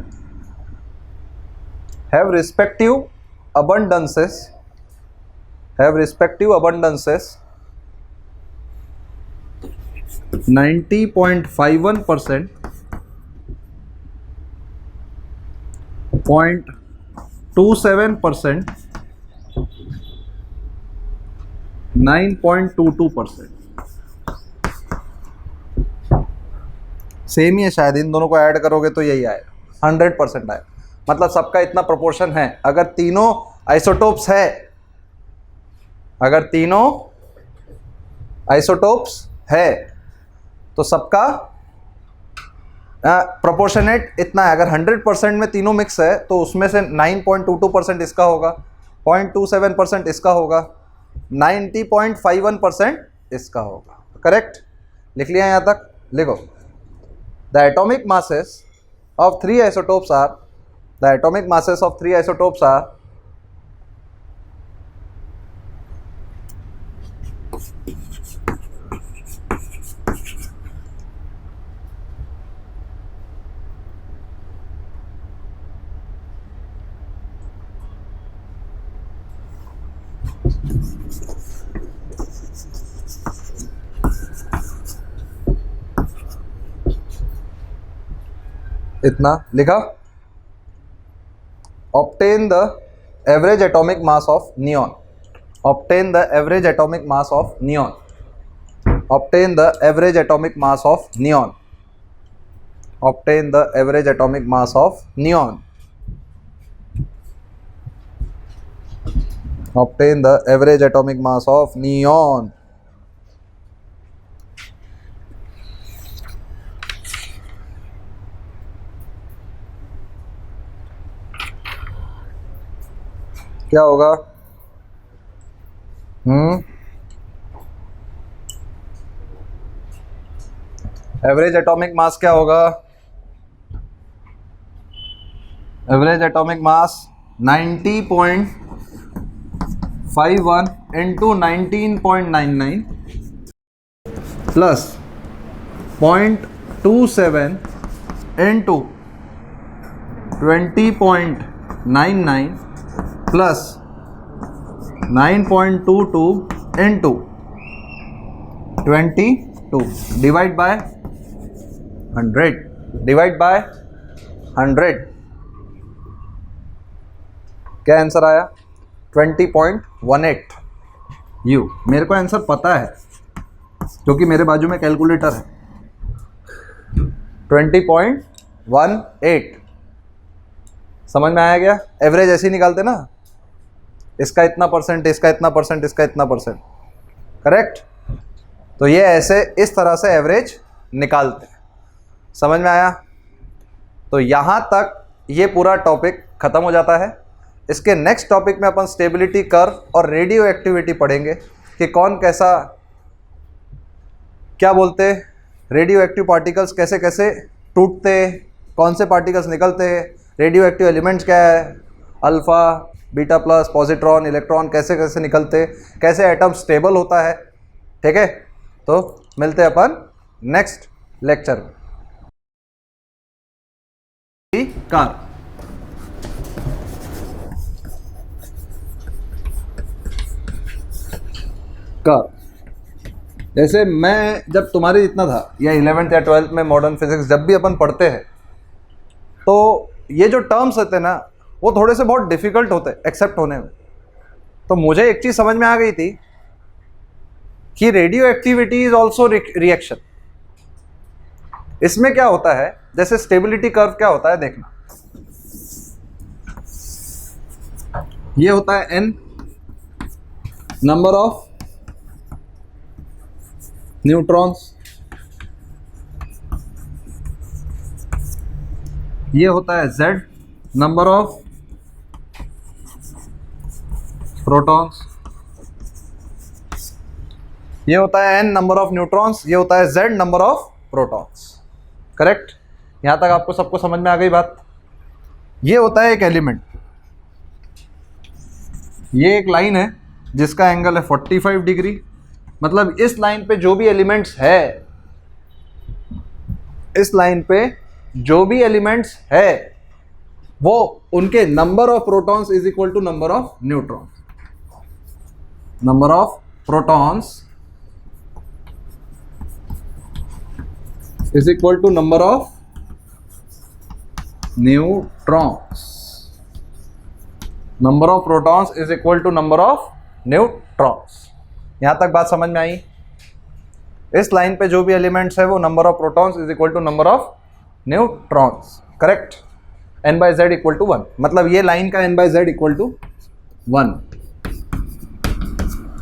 have respective abundances 90.51%, 0.27%, 9.22%। Same ही है शायद, इन दोनों को ऐड करोगे तो यही आएगा, 100% आएगा। मतलब सबका इतना प्रोपोर्शन है। अगर तीनों आइसोटोप्स है, अगर तीनों आइसोटोप्स है तो सबका प्रोपोर्शनेट इतना है। अगर 100% में तीनों मिक्स है तो उसमें से 9.22% इसका होगा, 0.27% इसका होगा, 90.51% इसका होगा, करेक्ट। लिख लिया यहाँ तक? लिखो, the atomic masses of three isotopes are, the atomic masses of three isotopes are इतना लिखा। Obtain the average atomic mass of neon, obtain the average atomic mass of neon, obtain the average atomic mass of neon, obtain the average atomic mass of neon, obtain the average atomic mass of neon. क्या होगा? Average atomic mass क्या होगा? Average atomic mass 90.51 into 19.99 plus 0.27 into 20.99 plus 9.22 into 22 divide by 100 divide by 100। क्या answer आया? 20.18 you. मेरे को answer पता है क्योंकि मेरे बाजू में कैलकुलेटर है। 20.18 समझ में आया क्या? एवरेज ऐसे ही निकालते ना, इसका इतना परसेंट, इसका इतना परसेंट, इसका इतना परसेंट, करेक्ट? तो ये ऐसे इस तरह से एवरेज निकालते हैं। समझ में आया? तो यहाँ तक ये पूरा टॉपिक खत्म हो जाता है। इसके नेक्स्ट टॉपिक में अपन स्टेबिलिटी कर्व और रेडियो एक्टिविटी पढ़ेंगे कि कौन कैसा, क्या बोलते, रेडियो एक्टिव पार्टिकल्स कैसे कैसे टूटते, कौन से पार्टिकल्स निकलते, रेडियो एक्टिव एलिमेंट्स क्या है, alpha, beta plus, positron, electron कैसे कैसे निकलते, कैसे एटम स्टेबल होता है। ठीक है, तो मिलते हैं अपन नेक्स्ट लेक्चर में। कार जैसे मैं जब तुम्हारे जितना था या 11th या 12th में मॉडर्न फिजिक्स जब भी अपन पढ़ते हैं तो ये जो टर्म्स होते हैं ना वो थोड़े से बहुत डिफिकल्ट होते हैं एक्सेप्ट होने में। तो मुझे एक चीज़ समझ में आ गई थी कि radio activity is also reaction. इसमें क्या होता है, जैसे स्टेबिलिटी कर्व क्या होता है देखना, ये होता है n नंबर ऑफ न्यूट्रॉन्स, ये होता है z नंबर ऑफ प्रोटॉन्स, ये होता है n नंबर ऑफ न्यूट्रॉन्स, ये होता है z number of protons. Correct? यहां तक आपको सबको समझ में आ गई बात? ये होता है एक एलिमेंट, ये एक लाइन है जिसका एंगल है 45 डिग्री। मतलब इस लाइन पे जो भी एलिमेंट्स है, इस लाइन पे जो भी एलिमेंट्स है वो उनके number of protons is equal to number of neutrons. Number of protons is equal to number of neutrons. Number of protons is equal to number of neutrons. यहां तक बात समझ में आई? इस लाइन पे जो भी एलिमेंट्स है वो number of protons is equal to number of neutrons. Correct? n by Z equal to 1, मतलब ये लाइन का n by Z equal to 1।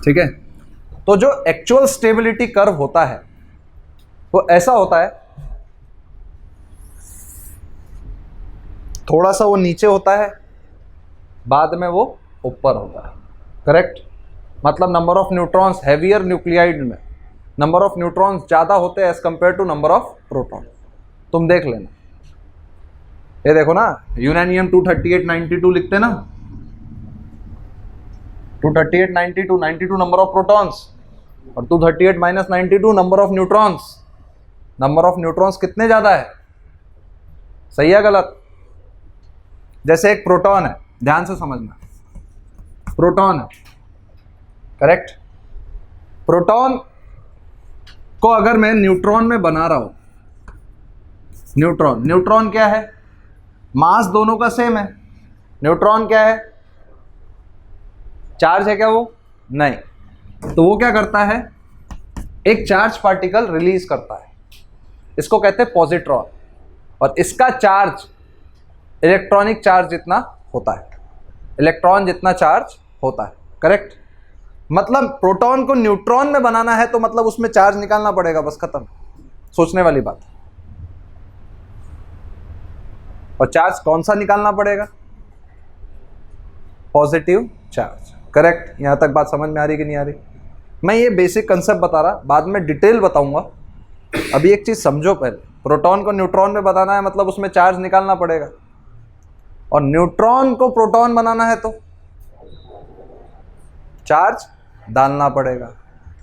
ठीक है? तो जो एक्चुअल स्टेबिलिटी कर्व होता है वो ऐसा होता है, थोड़ा सा वो नीचे होता है, बाद में वो ऊपर होता है। करेक्ट? मतलब number of neutrons heavier nuclide में नंबर ऑफ न्यूट्रॉन्स ज़्यादा होते हैं as compare to number of proton. तुम देख लेना, ये देखो ना, यूरेनियम 23892 लिखते ना, 23892 92 नंबर ऑफ प्रोटॉन्स और 238 minus 92 number of neutrons. Number of neutrons कितने ज़्यादा है? सही है गलत? जैसे एक प्रोटॉन है, ध्यान से समझना, प्रोटॉन है, करेक्ट? प्रोटॉन को अगर मैं न्यूट्रॉन में बना रहा हूं, न्यूट्रॉन क्या है? मास दोनों का सेम है। न्यूट्रॉन क्या है? चार्ज है क्या वो? नहीं। तो वो क्या करता है? एक चार्ज पार्टिकल रिलीज करता है, इसको कहते हैं पॉजिट्रॉन, और इसका चार्ज इलेक्ट्रॉनिक चार्ज जितना होता है, इलेक्ट्रॉन जितना चार्ज होता है। करेक्ट? मतलब प्रोटॉन को न्यूट्रॉन में बनाना है तो मतलब उसमें चार्ज निकालना पड़ेगा, बस खत्म। सोचने वाली बात। और चार्ज कौन सा निकालना पड़ेगा? Positive charge. करेक्ट? यहाँ तक बात समझ में आ रही कि नहीं आ रही? मैं ये बेसिक कंसेप्ट बता रहा, बाद में डिटेल बताऊंगा। अभी एक चीज़ समझो पहले, प्रोटॉन को न्यूट्रॉन में बताना है मतलब उसमें चार्ज निकालना पड़ेगा, और न्यूट्रॉन को प्रोटॉन बनाना है तो चार्ज डालना पड़ेगा।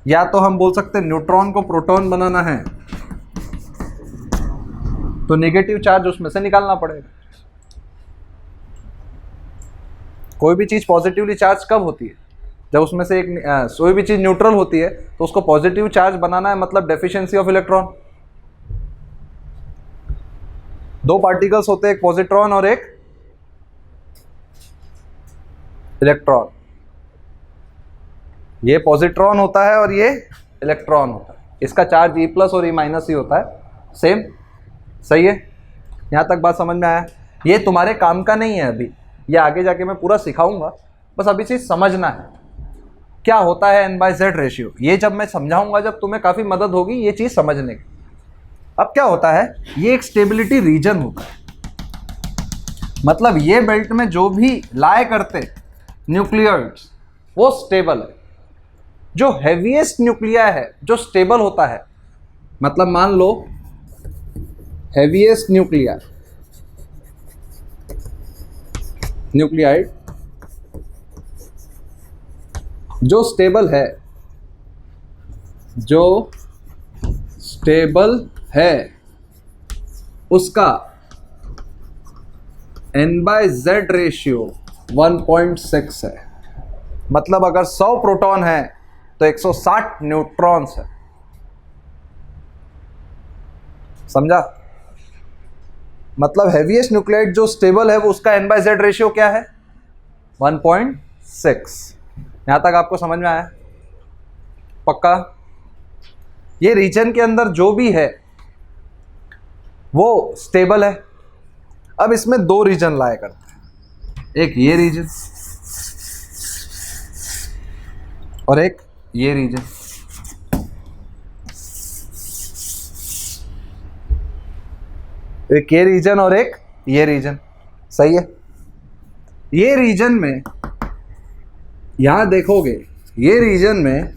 या तो हम बोल सकते हैं न्यूट्रॉन को प्रोटॉन बनाना है तो नेगेटिव चार्ज उसमें से निकालना पड़ेगा। कोई भी चीज़ पॉजिटिवली चार्ज कब होती है? जब उसमें से एक कोई भी चीज़ न्यूट्रल होती है तो उसको पॉजिटिव चार्ज बनाना है, मतलब डेफिशिएंसी ऑफ इलेक्ट्रॉन। दो पार्टिकल्स होते हैं, एक पॉजिट्रॉन और एक इलेक्ट्रॉन। ये पॉजिट्रॉन होता है और ये इलेक्ट्रॉन होता है। इसका चार्ज ई प्लस और ई माइनस ही होता है, सेम। सही है? यहाँ तक बात समझ में आया? ये तुम्हारे काम का नहीं है अभी, ये आगे जाके मैं पूरा सिखाऊंगा, बस अभी चीज़ समझना है क्या होता है n/z रेशियो। ये जब मैं समझाऊंगा, जब तुम्हें काफ़ी मदद होगी ये चीज़ समझने की। अब क्या होता है, ये एक स्टेबिलिटी रीजन होता है, मतलब ये बेल्ट में जो भी लाए करते न्यूक्लियर्स वो स्टेबल है। जो हैवीएस्ट न्यूक्लिया है जो स्टेबल होता है, मतलब मान लो हैवीएस्ट न्यूक्लियाइड जो स्टेबल है उसका n/z रेशियो 1.6 है। मतलब अगर 100 प्रोटॉन है तो 160 न्यूट्रॉन्स है। समझा? मतलब हैवीएस्ट न्यूक्लियाइड जो स्टेबल है वो उसका n/z रेशियो क्या है? 1.6। यहां तक आपको समझ में आया? पक्का? ये रीजन के अंदर जो भी है वो स्टेबल है। अब इसमें दो रीजन लाया करते हैं, एक ये रीजन और एक ये रीजन। एक ये रीजन और एक ये रीजन। सही है? ये रीजन में यहां देखोगे, ये रीजन में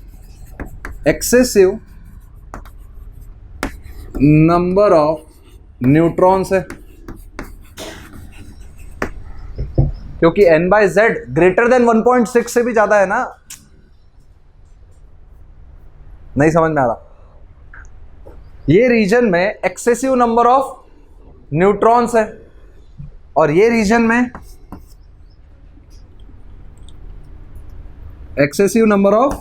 एक्सेसिव नंबर ऑफ न्यूट्रॉन्स है, क्योंकि n/z ग्रेटर देन 1.6 से भी ज्यादा है ना। नहीं समझ में आ रहा? ये रीजन में एक्सेसिव नंबर ऑफ न्यूट्रॉन्स है और ये रीजन में एक्सेसिव नंबर ऑफ,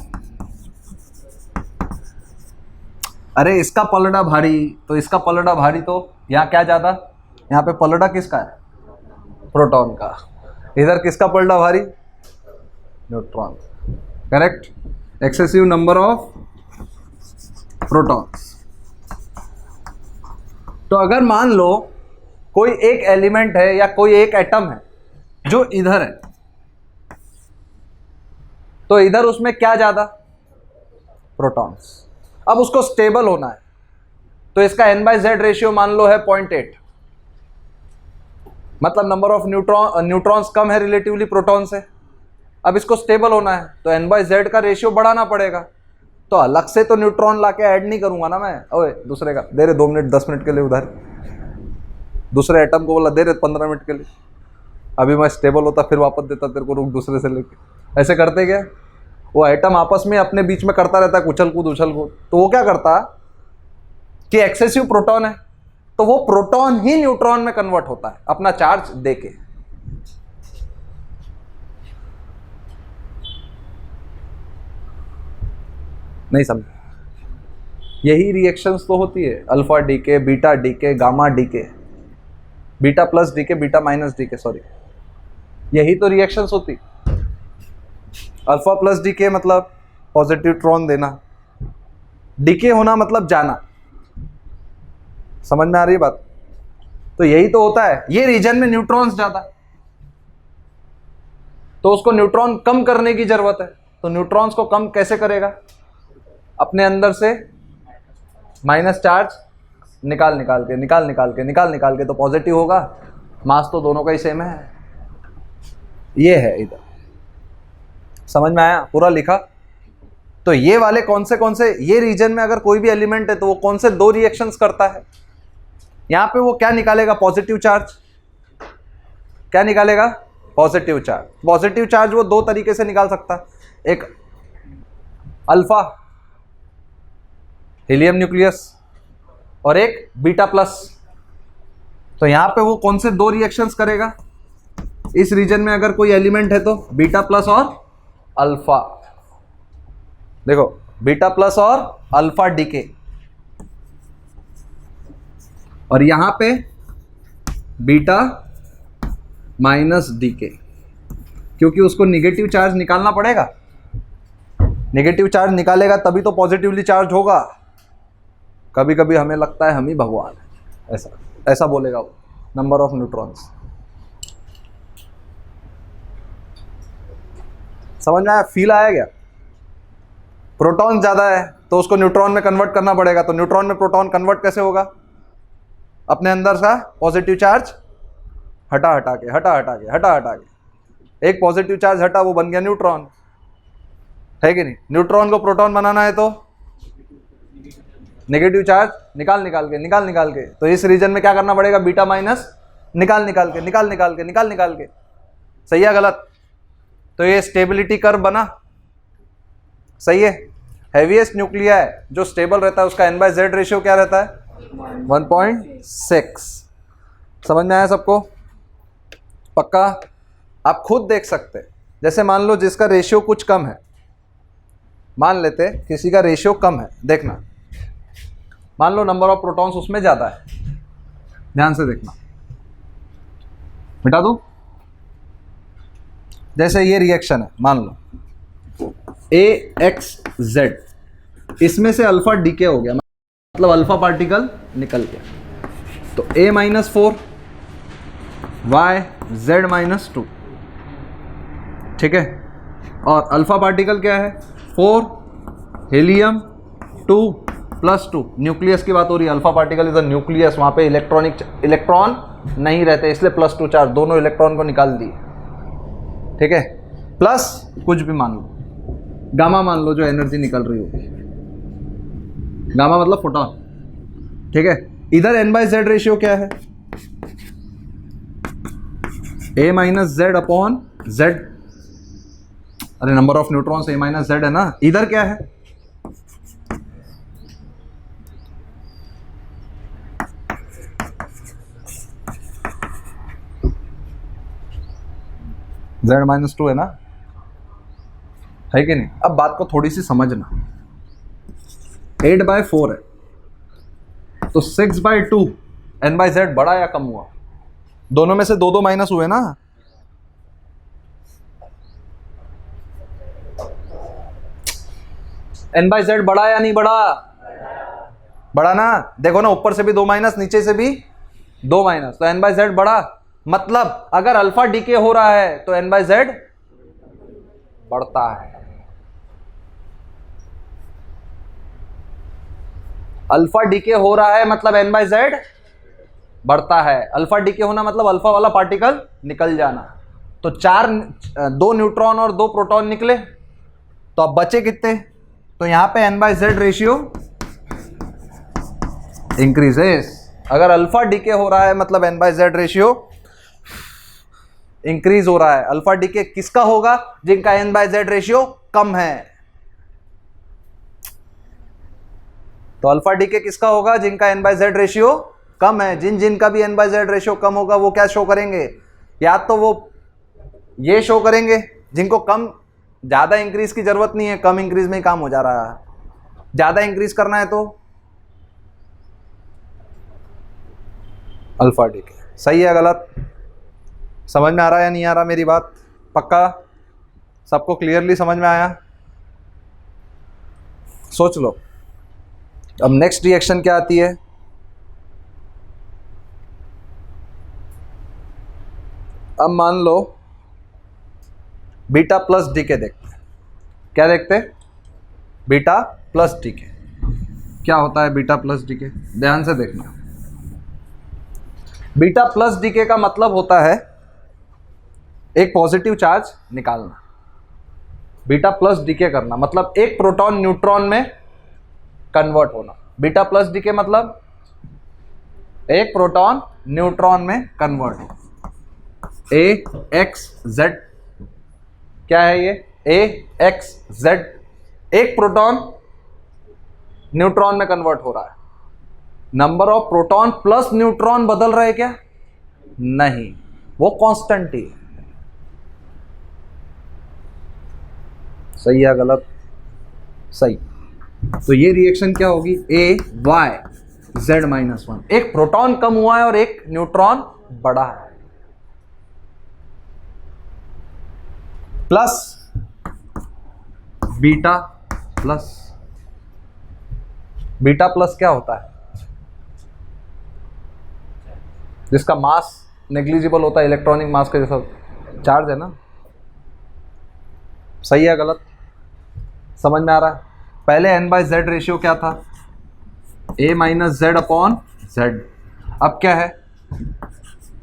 अरे इसका पलड़ा भारी तो इसका पलड़ा भारी, तो यहां क्या ज्यादा? यहां पे पलड़ा किसका है? प्रोटॉन का। इधर किसका पलड़ा भारी? Neutron. Correct? Excessive number of protons. तो अगर मान लो कोई एक एलिमेंट है या कोई एक एटम है जो इधर है, तो इधर उसमें क्या ज्यादा? प्रोटॉन्स। अब उसको स्टेबल होना है तो इसका n/z रेशियो मान लो है 0.8, मतलब नंबर ऑफ न्यूट्रॉन्स कम है रिलेटिवली प्रोटॉन से। अब इसको स्टेबल होना है तो n/z का रेशियो बढ़ाना पड़ेगा। तो अलग से तो न्यूट्रॉन लाके ऐड नहीं करूंगा ना मैं। ओए दूसरे का दे रहे 2 मिनट 10 मिनट के लिए, उधर दूसरे एटम को बोला दे रहे 15 मिनट के लिए, अभी मैं स्टेबल होता फिर वापस देता तेरे को, रुक दूसरे से लेके। ऐसे करते क्या? वो एटम आपस में अपने बीच में करता रहता है उछल कूद। तो वो क्या करता कि एक्सेसिव प्रोटॉन है तो वो प्रोटॉन ही न्यूट्रॉन में कन्वर्ट होता है अपना चार्ज देके। नहीं समझ? यही रिएक्शंस तो होती है, alpha decay, beta decay, gamma decay, beta plus decay, beta minus decay, sorry, यही तो रिएक्शंस होती। अल्फा प्लस डीके मतलब पॉजिटिव ट्रॉन देना, डीके होना मतलब जाना। समझ में आ रही है बात? तो यही तो होता है। ये रीजन में न्यूट्रॉन्स ज्यादा, तो उसको न्यूट्रॉन कम करने की जरूरत है। तो न्यूट्रॉन्स को कम कैसे करेगा? अपने अंदर से माइनस चार्ज निकाल के तो पॉजिटिव होगा। मास तो दोनों का ही सेम है। ये है इधर। समझ में आया? पूरा लिखा। तो ये वाले कौन से ये रीजन में अगर कोई भी एलिमेंट है तो वो कौन से दो रिएक्शंस करता है? यहां पे वो क्या निकालेगा? Positive charge. क्या निकालेगा? Positive charge. पॉजिटिव चार्ज वो दो तरीके से निकाल सकता है, एक अल्फा हीलियम न्यूक्लियस और एक बीटा प्लस। तो यहां पे वो कौन से दो रिएक्शंस करेगा इस रीजन में अगर कोई एलिमेंट है तो? बीटा प्लस और अल्फा। देखो, बीटा प्लस और अल्फा डीके, और यहां पे बीटा माइनस डीके, क्योंकि उसको निगेटिव चार्ज निकालना पड़ेगा। नेगेटिव चार्ज निकालेगा तभी तो पॉजिटिवली चार्ज होगा। कभी कभी हमें लगता है हम ही भगवान है, ऐसा बोलेगा वो। नंबर ऑफ न्यूट्रॉन्स समझ में आया? फील आया क्या? प्रोटॉन ज्यादा है तो उसको न्यूट्रॉन में कन्वर्ट करना पड़ेगा, तो न्यूट्रॉन में प्रोटॉन कन्वर्ट कैसे होगा? अपने अंदर सा पॉजिटिव चार्ज हटा हटा के एक पॉजिटिव चार्ज हटा, वो बन गया न्यूट्रॉन, है कि नहीं? न्यूट्रॉन को प्रोटॉन बनाना है तो नेगेटिव चार्ज निकाल के, तो इस रीजन में क्या करना पड़ेगा? बीटा माइनस निकाल के। सही है गलत? तो ये स्टेबिलिटी कर्व बना, सही है। हैवीएस्ट न्यूक्लिया है जो स्टेबल रहता है उसका n/z रेशियो क्या रहता है? 1.6। समझ में आया सबको? पक्का? आप खुद देख सकते हैं। जैसे मान लो जिसका रेशियो कुछ कम है, मान लेते किसी का रेशियो कम है, देखना, मान लो नंबर ऑफ प्रोटॉन्स उसमें ज्यादा है, ध्यान से देखना, मिटा दूं? जैसे ये रिएक्शन है, मान लो AXZ, इसमें से अल्फा डीके हो गया, मतलब अल्फा पार्टिकल निकल गया, तो A-4 YZ-2, ठीक है। और अल्फा पार्टिकल क्या है? 4 हीलियम 2 + 2। न्यूक्लियस की बात हो रही है, alpha particle is a nucleus, वहां पे इलेक्ट्रॉन नहीं रहते, इसलिए +2 चार्ज, दोनों इलेक्ट्रॉन को निकाल दिए, ठीक है। प्लस कुछ भी मान लो, गामा मान लो, जो एनर्जी निकल रही होगी, गामा मतलब फोटॉन, ठीक है। इधर n/z रेशियो क्या है? A-z/z। अरे नंबर ऑफ न्यूट्रॉन्स A-z है ना, इधर क्या है? Z-2 है ना, है कि नहीं? अब बात को थोड़ी सी समझना, 8/4 है तो 6/2, n/z बड़ा या कम हुआ? दोनों में से दो माइनस हुए ना, n/z बड़ा या नहीं बड़ा? बड़ा ना, देखो ना, ऊपर से भी 2 माइनस, नीचे से भी 2 माइनस, तो n/z बड़ा। मतलब अगर अल्फा डीके हो रहा है तो n/z बढ़ता है। अल्फा डीके हो रहा है मतलब n/z बढ़ता है। अल्फा डीके होना मतलब अल्फा वाला पार्टिकल निकल जाना। तो 2 न्यूट्रॉन और 2 प्रोटॉन निकले, तो अब बचे कितने? तो यहां पे n/z रेशियो इंक्रीजेस। अगर अल्फा डीके हो रहा है मतलब n/z रेशियो इंक्रीज हो रहा है। अल्फा डीके किसका होगा? जिनका n/z रेशियो कम है। तो अल्फा डीके किसका होगा? जिनका n/z रेशियो कम है। जिनका भी n/z रेशियो कम होगा वो क्या शो करेंगे? या तो वो ये शो करेंगे, जिनको कम, ज्यादा इंक्रीज की जरूरत नहीं है, कम इंक्रीज में ही काम हो जा रहा है। ज्यादा इंक्रीज करना है तो अल्फा डीके। सही है गलत? समझ में आ रहा है या नहीं आ रहा मेरी बात? पक्का सबको क्लियरली समझ में आया? सोच लो। अब नेक्स्ट रिएक्शन क्या आती है? अब मान लो बीटा प्लस डीके देखते हैं। क्या देखते हैं? Beta plus decay. क्या होता है बीटा प्लस डीके? ध्यान से देखना। बीटा प्लस डीके का मतलब होता है एक पॉजिटिव चार्ज निकालना। बीटा प्लस डीके करना मतलब एक प्रोटॉन न्यूट्रॉन में कन्वर्ट होना। बीटा प्लस डीके मतलब एक प्रोटॉन न्यूट्रॉन में कन्वर्ट हो। ए एक्स जेड क्या है ये? ए एक्स जेड, एक प्रोटॉन न्यूट्रॉन में कन्वर्ट हो रहा है। Number of proton plus neutron बदल रहे क्या? नहीं, वो कांस्टेंट ही है। सही या गलत? सही। तो ये रिएक्शन क्या होगी? ए वाई जेड माइनस वन, एक प्रोटॉन कम हुआ है और एक न्यूट्रॉन बढ़ा है। Plus beta plus, beta plus क्या होता है? जिसका मास नेग्लिजिबल होता है, इलेक्ट्रॉनिक मास के जैसा चार्ज है ना। सही है गलत? समझ में आ रहा है? पहले n बाई जेड रेशियो क्या था? a minus Z upon Z. अब क्या है?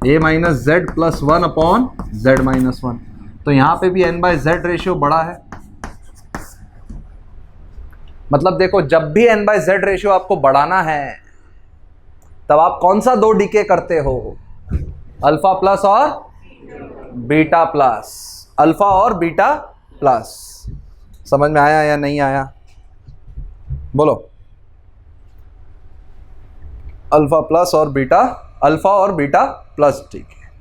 a minus Z plus one upon Z minus one. तो यहां पे भी n बाई जेड रेशियो बड़ा है। मतलब देखो, जब भी n बाई जेड रेशियो आपको बढ़ाना है तब आप कौन सा दो डीके करते हो? अल्फा प्लस और बीटा प्लस, अल्फा और बीटा प्लस। समझ में आया या नहीं आया? बोलो। अल्फा प्लस और बीटा, अल्फा और बीटा प्लस, ठीक है।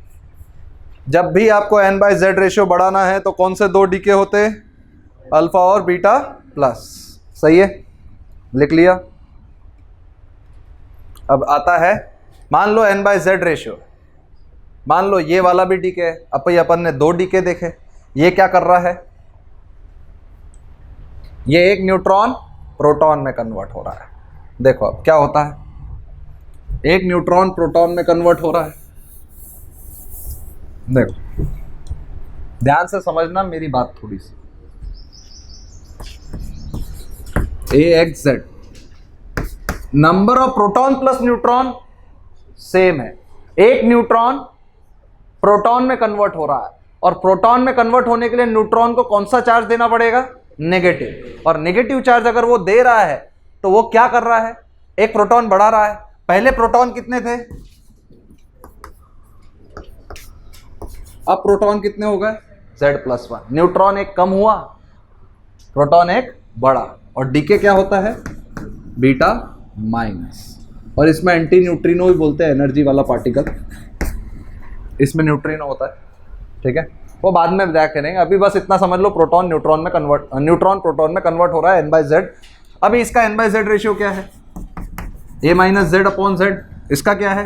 जब भी आपको n बाई जेड रेशियो बढ़ाना है तो कौन से दो डीके होते? अल्फा और बीटा प्लस। सही है, लिख लिया। अब आता है, मान लो n बाई जेड रेशियो, मान लो ये वाला भी डीके है। अपन ने दो डीके देखे। ये क्या कर रहा है? ये एक न्यूट्रॉन प्रोटॉन में कन्वर्ट हो रहा है। देखो अब क्या होता है, एक न्यूट्रॉन प्रोटॉन में कन्वर्ट हो रहा है। देखो ध्यान से समझना मेरी बात थोड़ी सी। A X Z, number of proton plus neutron same है। एक न्यूट्रॉन प्रोटॉन में कन्वर्ट हो रहा है और प्रोटॉन में कन्वर्ट होने के लिए न्यूट्रॉन को कौन सा चार्ज देना पड़ेगा? नेगेटिव। और नेगेटिव चार्ज अगर वो दे रहा है तो वो क्या कर रहा है? एक प्रोटॉन बढ़ा रहा है। पहले प्रोटॉन कितने थे? अब प्रोटॉन कितने हो गए? Z plus one. न्यूट्रॉन एक कम हुआ, प्रोटॉन एक बढ़ा, और डीके क्या होता है? Beta minus. और इसमें एंटी न्यूट्रिनो भी बोलते हैं, एनर्जी वाला पार्टिकल। इसमें न्यूट्रिनो होता है, ठीक है। वो बाद में बताया करेंगे, अभी बस इतना समझ लो, प्रोटॉन न्यूट्रॉन में कन्वर्ट, न्यूट्रॉन प्रोटॉन में कन्वर्ट हो रहा है n बाई जेड। अभी इसका n बाई जेड रेशियो क्या है? a minus Z upon Z. इसका क्या है?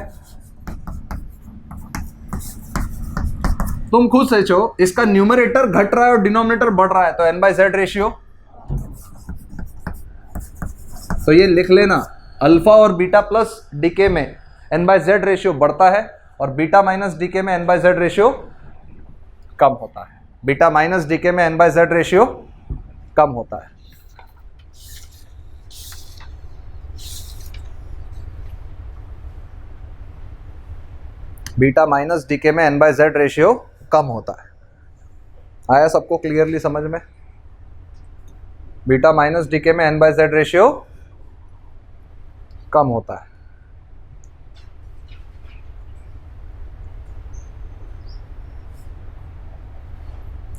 तुम खुद सोचो, इसका न्यूमरेटर घट रहा है और डिनोमिनेटर बढ़ रहा है, तो n बाई जेड रेशियो। तो ये लिख लेना, अल्फा और बीटा प्लस डीके में n बाई जेड रेशियो बढ़ता है और बीटा माइनस डीके में n बाई जेड रेशियो कम होता है। बीटा माइनस डीके में n बाई जेड रेशियो कम होता है। बीटा माइनस डीके में n बाई जेड रेशियो कम होता है। आया सबको क्लियरली समझ में? बीटा माइनस डीके में n बाई जेड रेशियो कम होता है।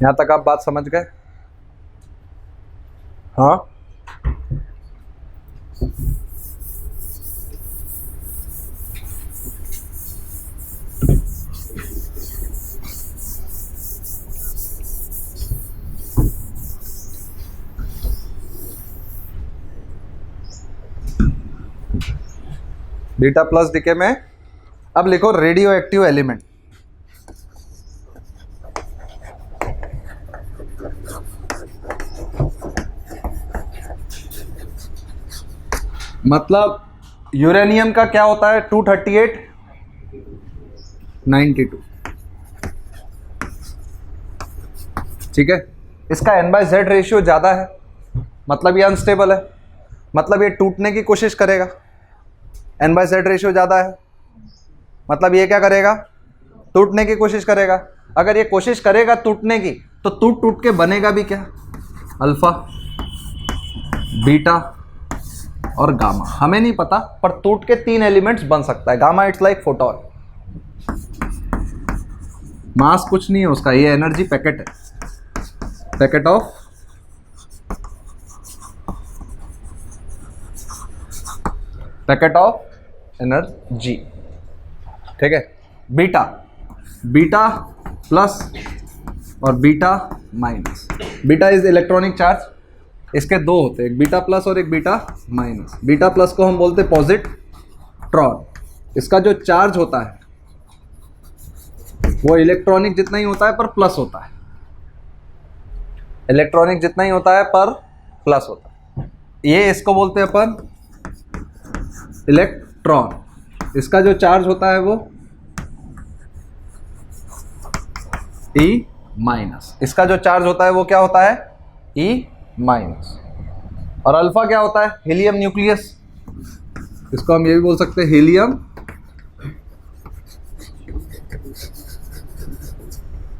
यहां तक आप बात समझ गए? हाँ, बीटा प्लस डीके में अब लिखो रेडियो एक्टिव एलिमेंट। मतलब यूरेनियम का क्या होता है? 238 92, ठीक है। इसका n बाई जेड रेशियो ज़्यादा है, मतलब ये अनस्टेबल है, मतलब ये टूटने की कोशिश करेगा। n बाई जेड रेशियो ज़्यादा है मतलब ये क्या करेगा? टूटने की कोशिश करेगा। अगर ये कोशिश करेगा टूटने की, तो टूट टूट के बनेगा भी क्या? अल्फा, बीटा और गामा। हमें नहीं पता, पर टूट के 3 एलिमेंट्स बन सकता है। गामा इट्स लाइक फोटोन, मास कुछ नहीं है उसका, ये एनर्जी पैकेट है, पैकेट ऑफ एनर्जी। ठीक है। बीटा, बीटा प्लस और beta minus. Beta is electronic charge, इसके दो होते हैं, एक बीटा प्लस और एक बीटा माइनस। बीटा प्लस को हम बोलते हैं पॉजिट्रॉन। इसका जो चार्ज होता है वो इलेक्ट्रॉनिक जितना ही होता है पर प्लस होता है, इलेक्ट्रॉनिक जितना ही होता है पर प्लस होता है। ये इसको बोलते हैं अपन इलेक्ट्रॉन। इसका जो चार्ज होता है वो E माइनस। इसका जो चार्ज होता है वो क्या होता है? E minus. और अल्फा क्या होता है? Helium nucleus. इसको हम ये भी बोल सकते हैं हीलियम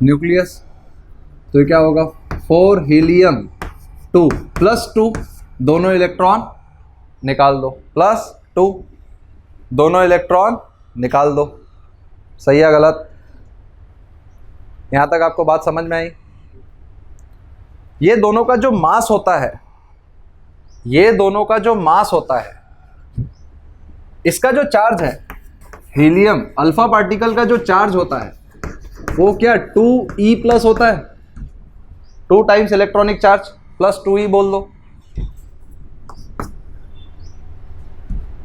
न्यूक्लियस। तो ये क्या होगा? 4 हीलियम 2 प्लस 2, दोनों इलेक्ट्रॉन निकाल दो, प्लस 2 दोनों इलेक्ट्रॉन निकाल दो। सही है गलत? यहां तक आपको बात समझ में आई? ये दोनों का जो मास होता है, ये दोनों का जो मास होता है, इसका जो चार्ज है हीलियम अल्फा पार्टिकल का जो चार्ज होता है वो क्या 2e प्लस होता है, 2 times electronic charge plus 2e बोल दो।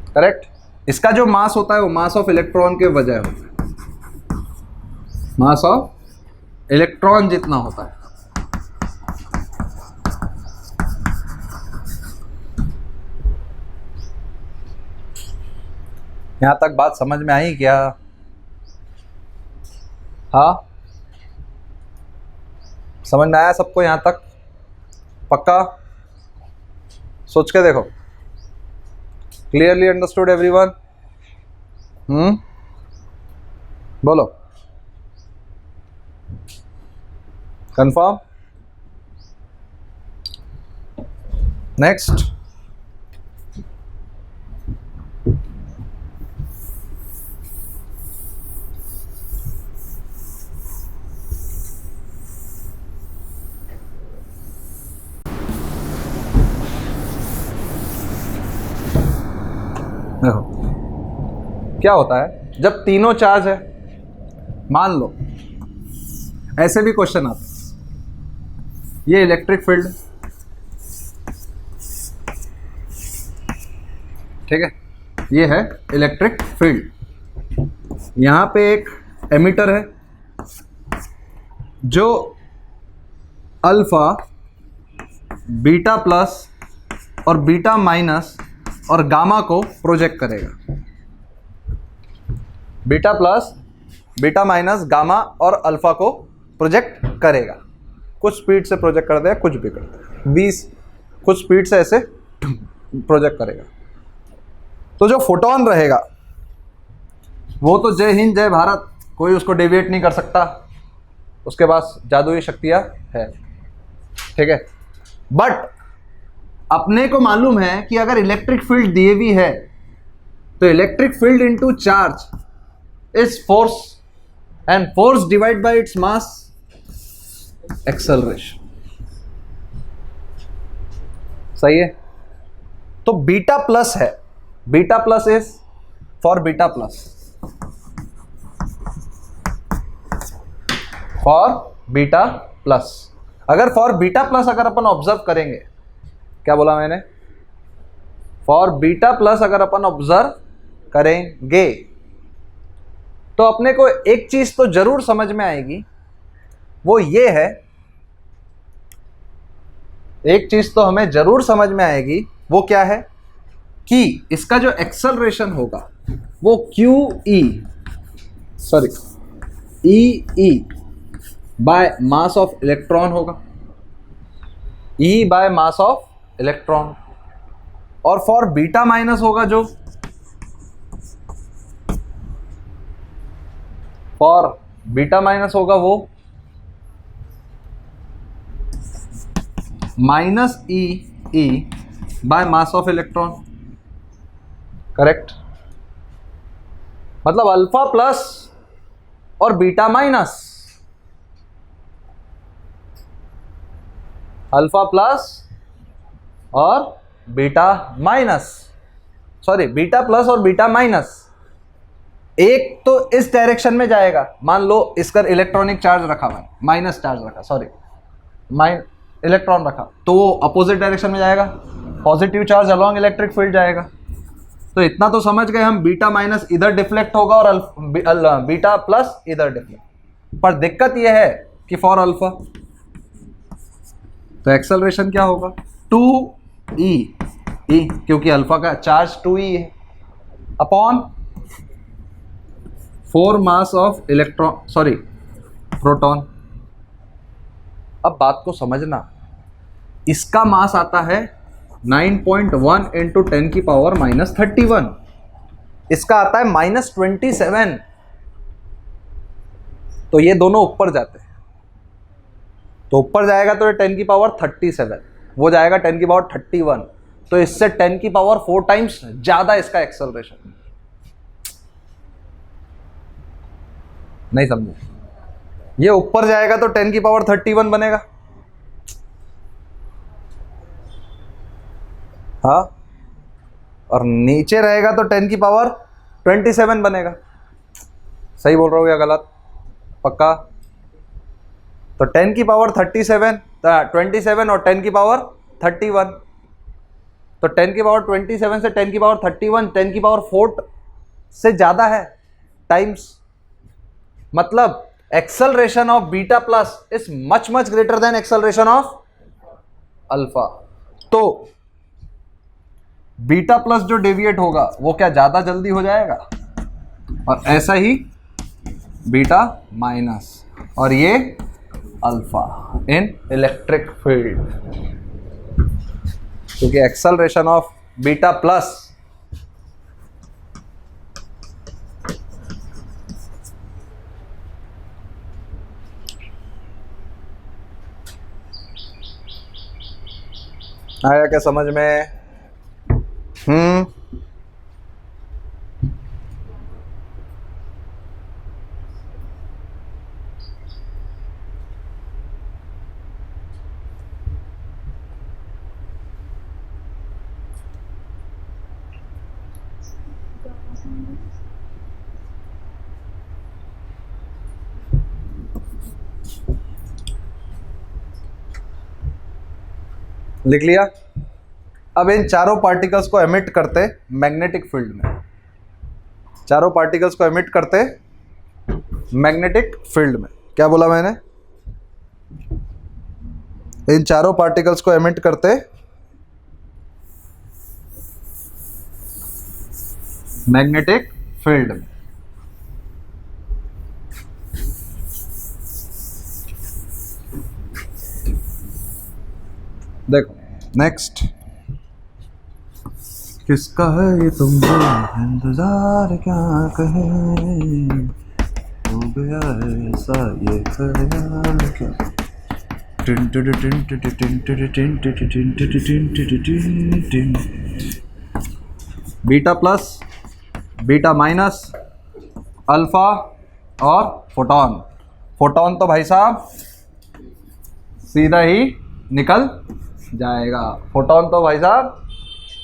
करेक्ट? इसका जो मास होता है वो मास ऑफ इलेक्ट्रॉन के बजाय होता है, मास ऑफ इलेक्ट्रॉन जितना होता है। यहां तक बात समझ में आई क्या? हाँ, समझ में आया सबको यहां तक? पक्का? सोच के देखो। Clearly understood everyone? बोलो। कंफर्म? नेक्स्ट। देखो क्या होता है जब तीनों चार्ज है, मान लो ऐसे भी क्वेश्चन आता है, ये इलेक्ट्रिक फील्ड, ठीक है, ये है इलेक्ट्रिक फील्ड। यहां पे एक एमिटर है जो अल्फा, बीटा प्लस और बीटा माइनस और गामा को प्रोजेक्ट करेगा। Beta plus, beta minus, gamma और अल्फा को प्रोजेक्ट करेगा। कुछ स्पीड से प्रोजेक्ट कर देगा, कुछ भी कर देगा, 20 कुछ स्पीड से ऐसे प्रोजेक्ट करेगा। तो जो फोटोन रहेगा वो तो जय हिंद जय भारत, कोई उसको डेविएट नहीं कर सकता, उसके पास जादुई शक्तियां है। ठीक है, बट अपने को मालूम है कि अगर इलेक्ट्रिक फील्ड दिए भी है तो electric field into charge is force, and force divide by its mass acceleration. सही है? तो बीटा प्लस है, beta plus is for beta plus, for beta plus. अगर फॉर बीटा प्लस अगर अपन ऑब्जर्व करेंगे, क्या बोला मैंने? फॉर बीटा प्लस अगर अपन ऑब्जर्व करेंगे तो अपने को एक चीज तो जरूर समझ में आएगी, वो ये है, एक चीज तो हमें जरूर समझ में आएगी, वो क्या है कि इसका जो एक्सेलरेशन होगा वो e by mass of electron होगा, e by mass of electron. और फॉर बीटा माइनस होगा जो, फॉर बीटा माइनस होगा वो minus e by mass of electron, correct. मतलब अल्फा प्लस और बीटा माइनस, अल्फा प्लस और beta minus, sorry beta plus और बीटा माइनस, एक तो इस डायरेक्शन में जाएगा, मान लो इसका इलेक्ट्रॉनिक चार्ज रखा हुआ है, माइनस चार्ज रखा, सॉरी इलेक्ट्रॉन रखा, तो वो अपोजिट डायरेक्शन में जाएगा, positive charge along electric field जाएगा। तो इतना तो समझ गए हम, बीटा माइनस इधर डिफ्लेक्ट होगा और बीटा प्लस इधर डिफ्लेक्ट। पर दिक्कत यह है कि फॉर अल्फा तो एक्सेलरेशन क्या होगा, 2e, क्योंकि अल्फा का चार्ज 2e है, upon 4 mass of electron, sorry proton. अब बात को समझना, इसका मास आता है 9.1 इंटू 10 की पावर माइनस 31, इसका आता है माइनस 27, तो ये दोनों ऊपर जाते हैं, तो ऊपर जाएगा तो ये 10 की पावर 37, वो जाएगा 10 की पावर 31, तो इससे 10 की पावर 4 टाइम्स ज्यादा इसका एक्सेलरेशन। नहीं समझे, ये ऊपर जाएगा तो 10 की पावर 31 बनेगा, हाँ, और नीचे रहेगा तो 10 की पावर 27 बनेगा। सही बोल रहा हूँ या गलत, पक्का? तो 10 की पावर 37, 27 और 10 की पावर 31, तो 10 की पावर 27 से 10 की पावर 31 10 की पावर 4 से ज़्यादा है टाइम्स, मतलब acceleration of beta plus is much much greater than acceleration of alpha. तो बीटा प्लस जो डेविएट होगा वो क्या ज़्यादा जल्दी हो जाएगा, और ऐसा ही बीटा माइनस, और ये अल्फा इन इलेक्ट्रिक फील्ड, क्योंकि एक्सेलरेशन ऑफ बीटा प्लस आया क्या समझ में? लिख लिया? अब इन चारों पार्टिकल्स को एमिट करते मैग्नेटिक फील्ड में, चारों पार्टिकल्स को एमिट करते मैग्नेटिक फील्ड में। क्या बोला मैंने? इन चारों पार्टिकल्स को एमिट करते मैग्नेटिक फील्ड में। देखो नेक्स्ट, किसका है ये तुमको इंतजार, क्या कहे हो गया ऐसा ये ख्याल क्या। Beta plus, beta minus, alpha और फोटॉन। फोटॉन तो भाई साहब सीधा ही निकल जाएगा, फोटॉन तो भाई साहब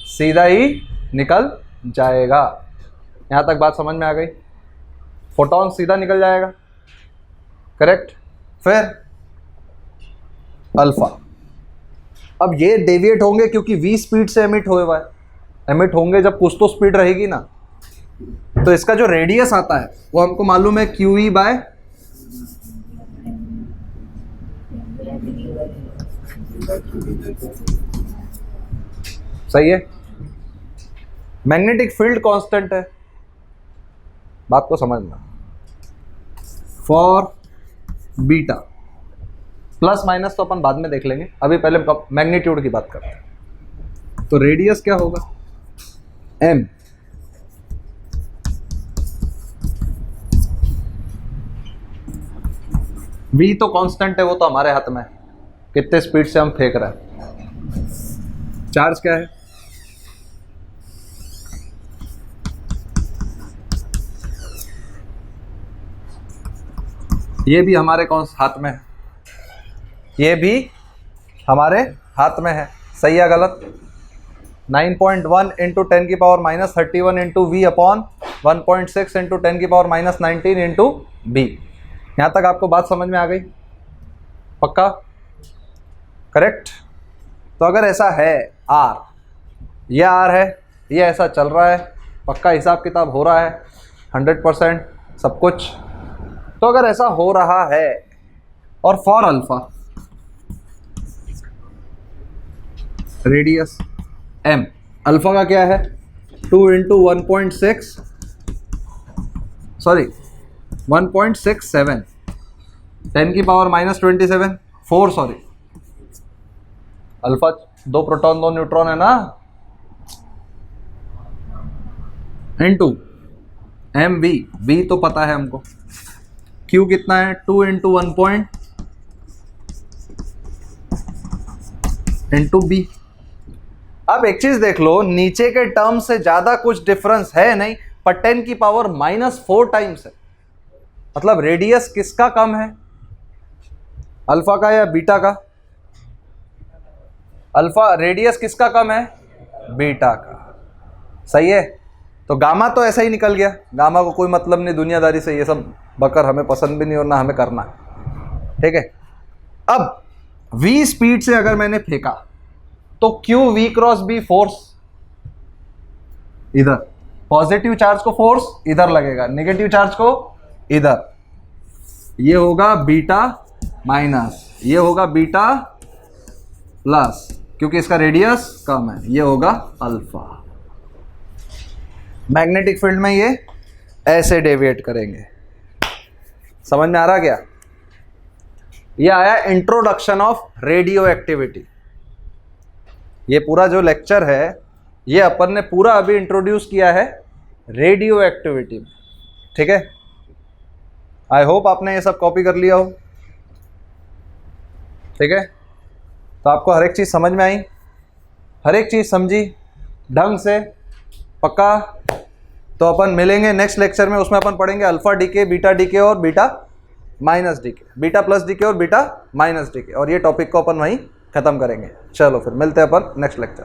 सीधा ही निकल जाएगा। यहाँ तक बात समझ में आ गई? फोटॉन सीधा निकल जाएगा, करेक्ट। फिर अल्फा, अब ये डेविएट होंगे क्योंकि v स्पीड से एमिट हुए हुआ है, एमिट होंगे जब कुछ तो स्पीड रहेगी ना, तो इसका जो रेडियस आता है वो हमको मालूम है QE बाय सही है। मैग्नेटिक फील्ड कांस्टेंट है, बात को समझना। फॉर बीटा प्लस माइनस तो अपन बाद में देख लेंगे, अभी पहले मैग्नीट्यूड की बात करते हैं। तो रेडियस क्या होगा? m, v तो कांस्टेंट है, वो तो हमारे हाथ में है, कितने स्पीड से हम फेंक रहे हैं। चार्ज क्या है? ये भी हमारे कौन हाथ में है? ये भी हमारे हाथ में है। सही है गलत? 9.1 इंटू 10 की power minus 31 into V upon 1.6 into 10 की पावर माइनस 19 इंटू बी। यहाँ तक आपको बात समझ में आ गई? पक्का? करेक्ट? तो अगर ऐसा है आर, ये आर है, ये ऐसा चल रहा है, पक्का हिसाब किताब हो रहा है 100% सब कुछ। तो अगर ऐसा हो रहा है और for alpha radius M, alpha का क्या है 2 इंटू 1.6 सॉरी 1.67 10 की power minus 27 4 sorry, alpha 2 proton 2 neutron है ना, इंटू एम वी, वी तो पता है हमको, क्यू कितना है 2 इंटू 1 पॉइंट इंटू बी। अब एक चीज देख लो, नीचे के टर्म से ज्यादा कुछ डिफरेंस है नहीं, पर 10 की पावर -4 टाइम्स है। मतलब रेडियस किसका कम है, अल्फा का या बीटा का? अल्फा रेडियस किसका कम है, बीटा का। सही है? तो गामा तो ऐसा ही निकल गया, गामा को कोई मतलब नहीं दुनियादारी से, ये सब बकर हमें पसंद भी नहीं और ना हमें करना है। ठीक है? अब v स्पीड से अगर मैंने फेंका तो q v cross b force, इधर पॉजिटिव चार्ज को फोर्स इधर लगेगा, नेगेटिव चार्ज को इधर, ये होगा बीटा माइनस, ये होगा बीटा प्लस, क्योंकि इसका रेडियस कम है, ये होगा अल्फा। मैग्नेटिक फील्ड में ये ऐसे डेविएट करेंगे। समझ में आ रहा क्या? ये आया इंट्रोडक्शन ऑफ रेडियो एक्टिविटी। ये पूरा जो लेक्चर है ये अपन ने पूरा अभी इंट्रोड्यूस किया है रेडियो एक्टिविटी में। ठीक है? आई होप आपने ये सब कॉपी कर लिया हो। ठीक है? तो आपको हर एक चीज़ समझ में आई, हर एक चीज़ समझी ढंग से? पक्का? तो अपन मिलेंगे नेक्स्ट लेक्चर में, उसमें अपन पढ़ेंगे अल्फा डीके, बीटा डीके और beta minus decay, beta plus decay और बीटा माइनस डीके, और ये टॉपिक को अपन वहीं खत्म करेंगे। चलो फिर मिलते हैं अपन नेक्स्ट लेक्चर।